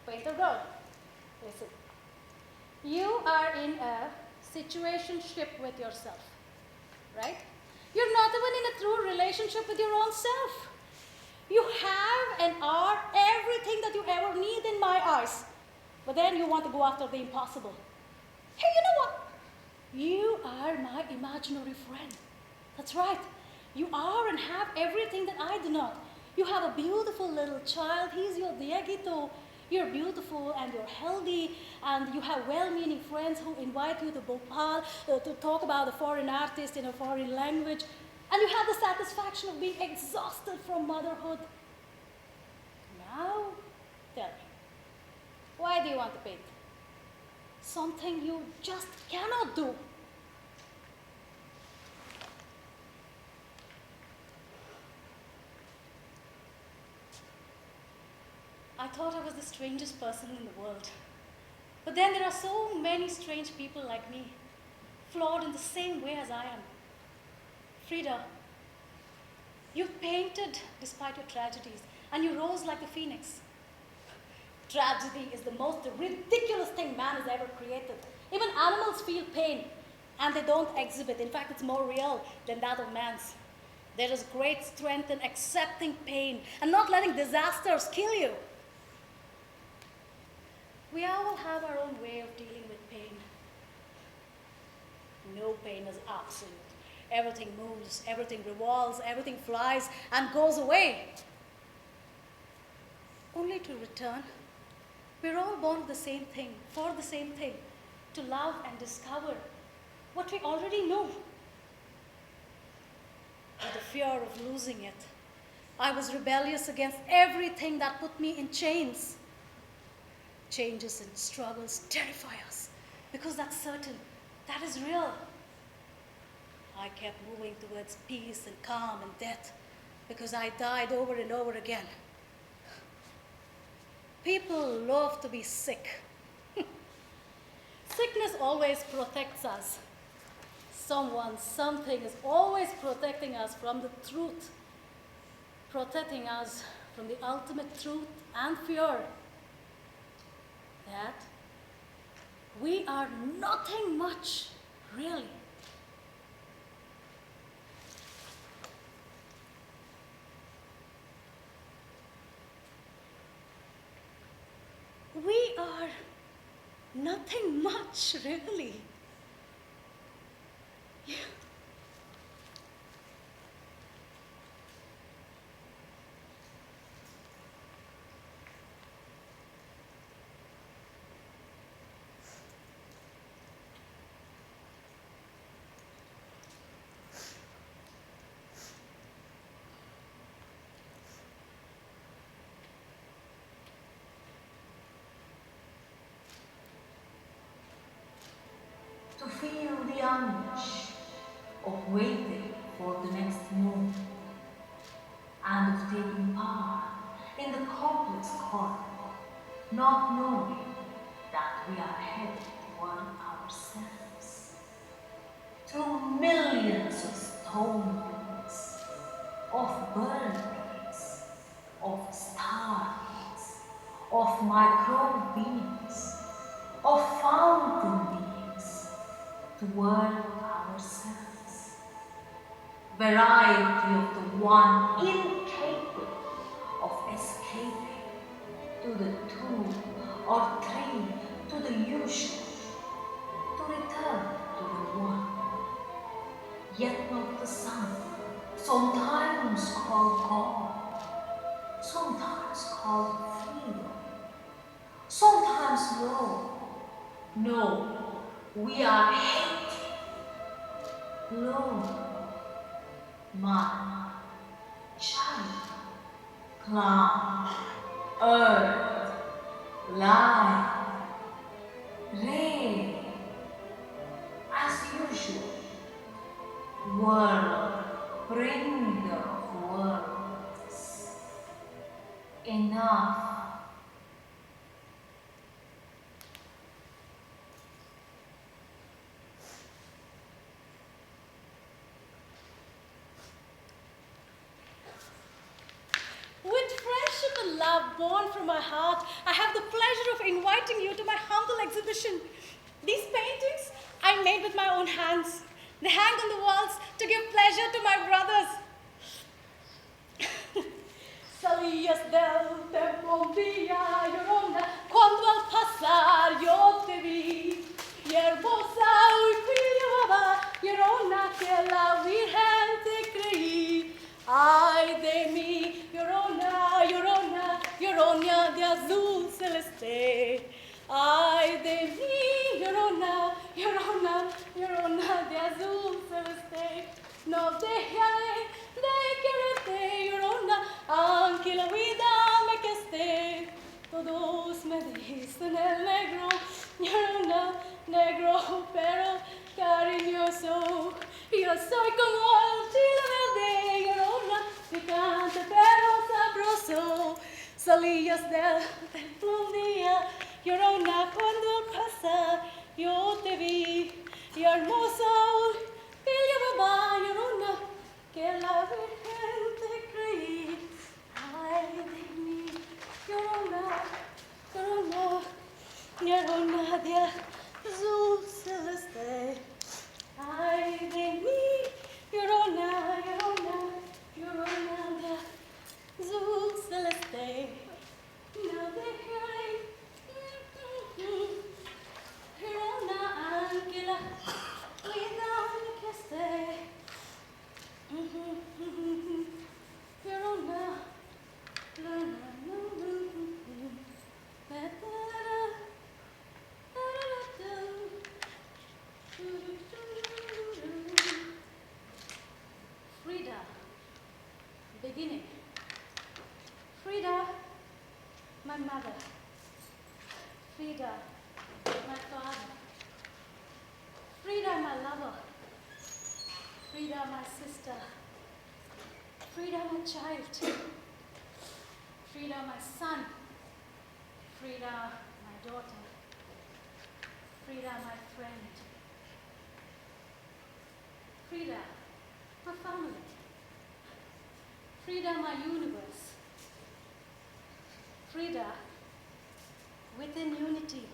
Painter girl, listen. You are in a situationship with yourself, right? You're not even in a true relationship with your own self. You have and are everything that you ever need in my eyes. But then you want to go after the impossible. Hey, you know what? You are my imaginary friend. That's right. You are and have everything that I do not. You have a beautiful little child. He's your Dieguito. You're beautiful and you're healthy and you have well-meaning friends who invite you to Bhopal to talk about a foreign artist in a foreign language. And you have the satisfaction of being exhausted from motherhood. Now, tell me, why do you want to paint? Something you just cannot do. I thought I was the strangest person in the world. But then there are so many strange people like me, flawed in the same way as I am. Frida, you painted despite your tragedies, and you rose like the phoenix. Tragedy is the most ridiculous thing man has ever created. Even animals feel pain. and they don't exhibit. In fact, it's more real than that of man's. There is great strength in accepting pain and not letting disasters kill you. We all have our own way of dealing with pain. No pain is absolute. Everything moves, everything revolves, everything flies and goes away, only to return. We're all born with the same thing, for the same thing, to love and discover what we already know. With the fear of losing it, I was rebellious against everything that put me in chains. Changes and struggles terrify us because that's certain, that is real. I kept moving towards peace and calm and death because I died over and over again. People love to be sick. Sickness always protects us. Someone, something is always protecting us from the truth, protecting us from the ultimate truth and fear that we are nothing much, really. We are nothing much, really. Yeah. To feel the anguish of waiting for the next move and of taking part in the complex chorus, not knowing that we are headed toward ourselves. Through millions of stone beams, of bird beams, of star beams, of microbe beams, of fountain beams, toward ourselves. Variety of the one incapable of escaping to the two or three, to the usual, to return to the one, yet not the sun, sometimes called God, sometimes called freedom, sometimes no. No, we are hating. Lord, man, child, clown, earth, light, rain, as usual, world, bringer of worlds. Enough. With friendship and love born from my heart, I have the pleasure of inviting you to my humble exhibition. These paintings I made with my own hands. They hang on the walls to give pleasure to my brothers. Salías del templo un día, llorona, cuando al pasar yo te vi. Y hermosa hoy brillaba, llorona, que la Virgen te creí. Ay de mí, llorona, llorona, llorona de azul celeste. Ay de mí, llorona, llorona, llorona de azul celeste. No dejaré de quererte, llorona, aunque la vida me queste. Todos me dicen el negro, llorona, negro pero cariñoso. Yo soy como el chile verde, llorona, picante pero sabroso. Salías del templo un día, llorona, cuando al pasar yo te vi. Y hermoso que llevaba, llorona, que la Virgen te creí. Ay de mí, llorona, llorona, llorona de azul celeste. my sister. Frida, my child. Frida, my son. Frida, my daughter. Frida, my friend. Frida, my family. Frida, my universe. Frida, within unity.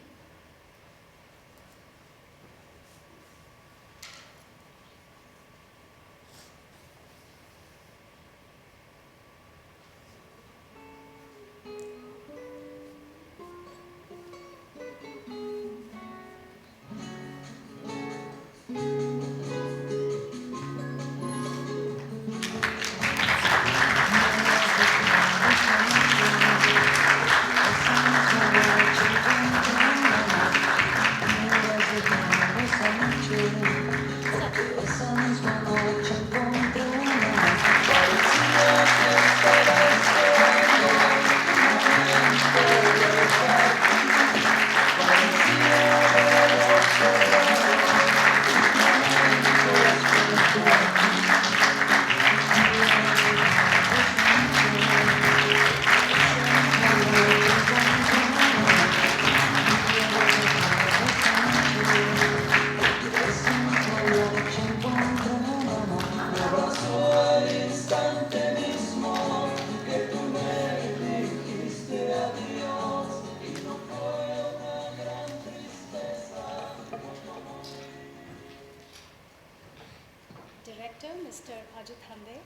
Director, Mr. Ajit Hande.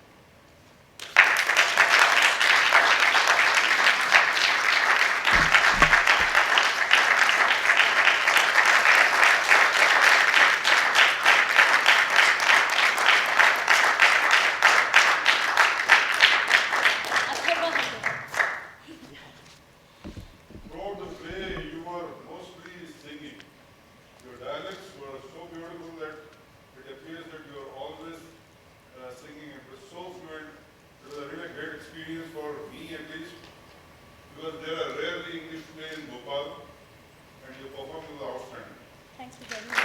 Athurva Hande. Throughout the play, you were mostly singing. Your dialects were so beautiful that it appears that you are always singing. It was so fluent. It was a really great experience for me at least, because there are rarely English plays in Bhopal, and your performance was outstanding. Thanks for joining me.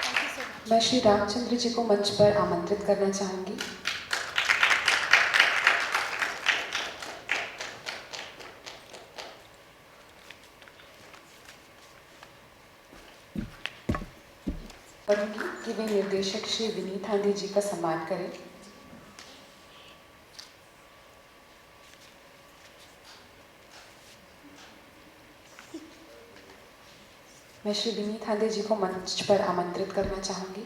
Thank you so much. मैं श्री रामचंद्र जी को मंच पर आमंत्रित करना चाहूँगी। करूँगी कि वे निर्देशक श्री विनीत हांदे जी का सम्मान करें। मैं श्री विनीत हांदे जी को मंच पर आमंत्रित करना चाहूँगी।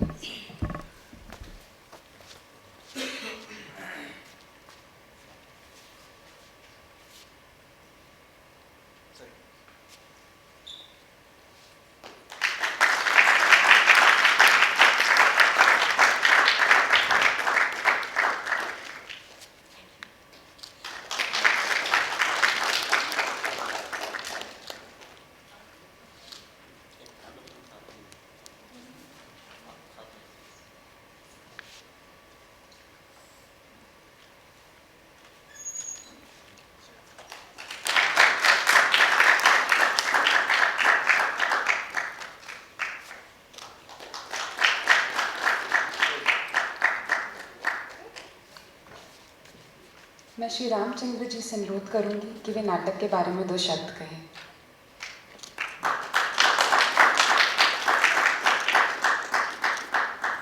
मैं श्री रामचंद्र जी से अनुरोध करूंगी कि वे नाटक के बारे में 2 शब्द कहें।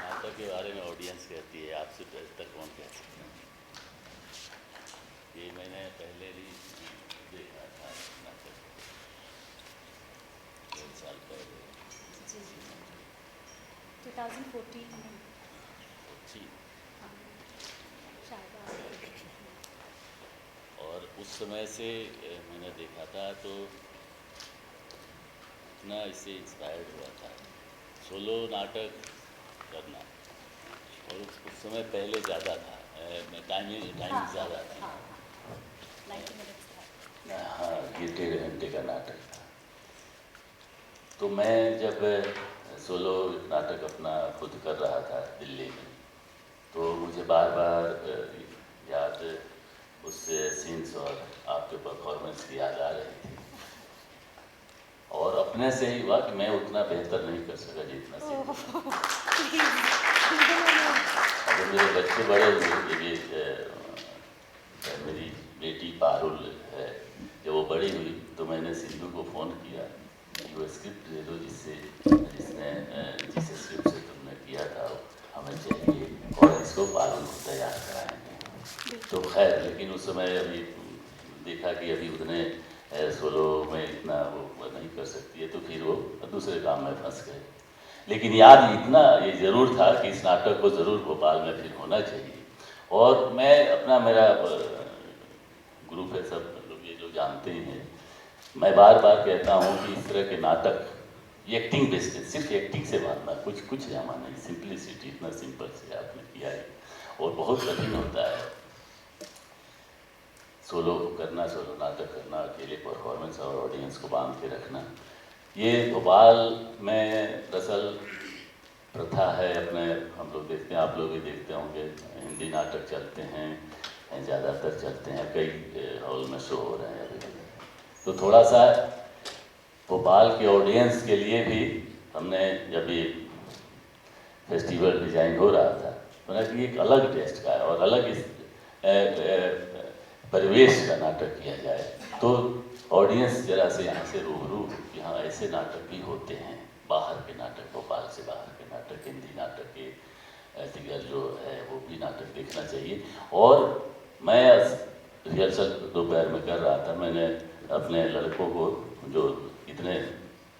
नाटक के बारे में ऑडियंस कहती है, आपसे बेहतर कौन कह सकता है। ये मैंने पहले भी देखा था नाटक 1 साल पहले। जी 2014 में जी। शायद और उस समय से मैंने देखा था तो इतना इससे इंस्पायर्ड हुआ था सोलो नाटक करना। और उस समय पहले ज़्यादा था, टाइमिंग ज़्यादा था। 90 मिनट्स था। हाँ, ये 1.5 घंटे का नाटक था। तो मैं जब सोलो नाटक अपना खुद कर रहा था दिल्ली में, तो मुझे बार बार याद उस सीन्स और आपके परफॉर्मेंस की याद आ रही थी। और अपने से ही हुआ कि मैं उतना बेहतर नहीं कर सका जितना सीखा। अगर मेरे बच्चे बड़े हुए, ये मेरी बेटी पारुल है, जब वो बड़ी हुई तो मैंने सिंधु को फ़ोन किया कि वो स्क्रिप्ट दे दो जिस स्क्रिप्ट से तुमने किया था हमें चाहिए, और इसको पारुल को तैयार कराएंगे। तो खैर, लेकिन उस समय अभी देखा कि अभी उतने सोलो में इतना वो नहीं कर सकती है, तो फिर वो दूसरे काम में फंस गए। लेकिन याद इतना ये ज़रूर था कि इस नाटक को ज़रूर भोपाल में फिर होना चाहिए। और मैं अपना, मेरा ग्रुप है, सब लोग ये लोग जानते ही हैं, मैं बार बार कहता हूँ कि इस तरह के नाटक ये एक्टिंग बेस्ड है, सिर्फ एक्टिंग से मानना, कुछ जामा नहीं, सिंपलिसिटी, इतना सिंपल से आपने किया है। और बहुत कठिन होता है सोलो करना, सोलो नाटक करना, अकेले परफॉर्मेंस और ऑडियंस को बांध के रखना। ये भोपाल में दरअसल प्रथा है अपने, हम लोग देखते हैं, आप लोग भी देखते होंगे, हिंदी नाटक चलते हैं, ज़्यादातर चलते हैं, कई हॉल में शो हो रहे हैं अभी। तो थोड़ा सा भोपाल के ऑडियंस के लिए भी हमने, जब ये फेस्टिवल डिजाइन हो रहा था, तो कि एक अलग टेस्ट का है और अलग इस परिवेश का नाटक किया जाए, तो ऑडियंस जरा से यहाँ से रूबरू कि हाँ ऐसे नाटक भी होते हैं, बाहर के नाटक, भोपाल से बाहर के नाटक, हिंदी नाटक के दिग्गज जो है वो भी नाटक देखना चाहिए। और मैं रिहर्सल दोपहर में कर रहा था, मैंने अपने लड़कों को जो इतने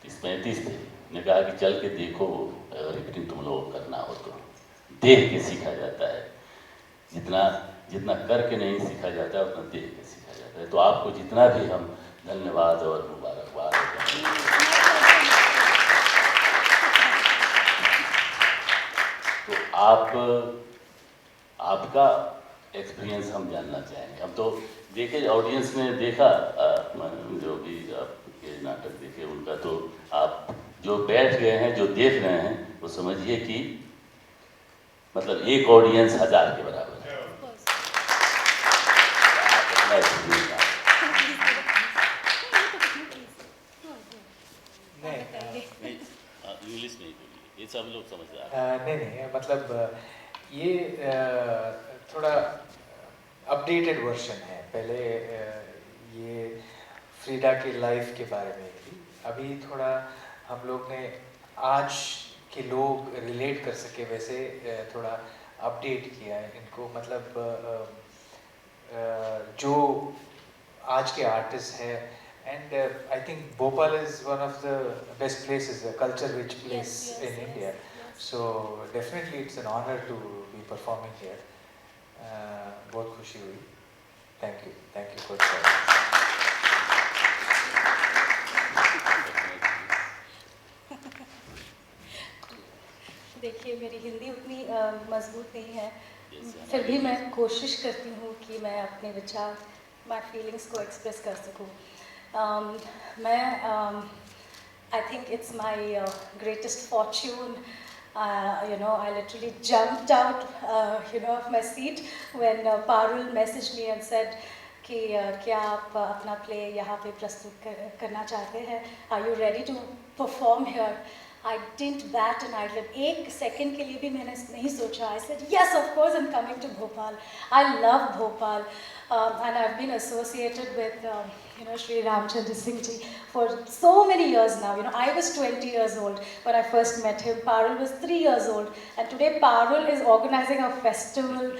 30-35 थे, ने कहा कि चल के देखो, अगर इतनी तुम लोग करना हो तो देख के सीखा जाता है, जितना करके नहीं सीखा जाता है उतना देख के सीखा जाता है। तो आपको जितना भी हम धन्यवाद और मुबारकबाद तो आपका एक्सपीरियंस हम जानना चाहेंगे। हम तो देखे, ऑडियंस ने देखा, जो भी आपके नाटक देखे उनका, तो आप जो बैठ गए हैं, जो देख रहे हैं, वो समझिए कि मतलब एक ऑडियंस 1000 के बराबर है। इंग्लिश नहीं बोलिए, ये सब लोग समझदार। नहीं, मतलब ये थोड़ा अपडेटेड वर्जन है। पहले ये फ्रीडा की लाइफ के बारे में थी, अभी थोड़ा हम लोग ने आज के लोग रिलेट कर सके वैसे थोड़ा अपडेट किया है इनको। मतलब जो आज के आर्टिस्ट है, and I think Bhopal is one of the best places, a culture-rich place in India. So definitely it's an honor to be performing here. बहुत खुशी हुई. Thank you for that. देखिए, मेरी हिंदी उतनी मजबूत नहीं है, फिर भी मैं कोशिश करती हूँ कि मैं अपने विचार, माय फीलिंग्स को एक्सप्रेस कर सकूँ। I think it's my greatest fortune. I literally jumped out, of my seat when Parul messaged me and said कि क्या आप अपना प्ले यहाँ पे प्रस्तुत करना चाहते हैं? Are you ready to perform here? I didn't bat an eyelid. एक सेकंड के लिए भी मैंने नहीं सोचा. I said, yes, of course, I'm coming to Bhopal. I love Bhopal, and I've been associated with, Sri Ramchandra Singh ji for so many years now. I was 20 years old when I first met him. Parul was 3 years old, and today Parul is organizing a festival.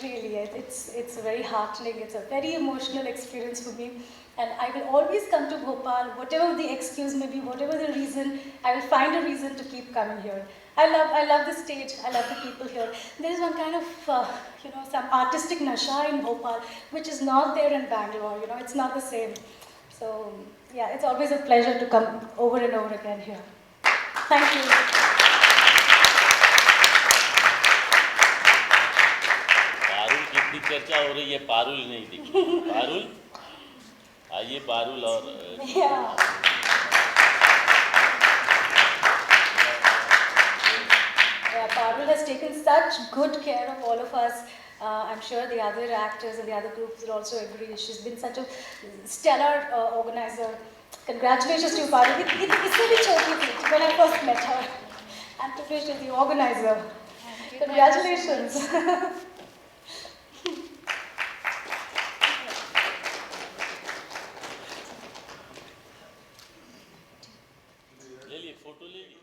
Really, it's very heartening. It's a very emotional experience for me. And I will always come to Bhopal, whatever the excuse may be, whatever the reason, I will find a reason to keep coming here. I love the stage, I love the people here. There is one kind of, some artistic nasha in Bhopal, which is not there in Bangalore, it's not the same. So, yeah, it's always a pleasure to come over and over again here. Thank you. Parul जितनी चर्चा हो रही है, पारुल नहीं दिखी। पारुल आइए, पारुल और Parul has taken such good care of all of us. I'm sure the other actors and the other groups will also agree. She's been such a stellar organizer. Congratulations to you, Parvati. इससे भी छोटी थी when I first met her. And privileged is the organizer. Congratulations. ले लिए photo ले लिए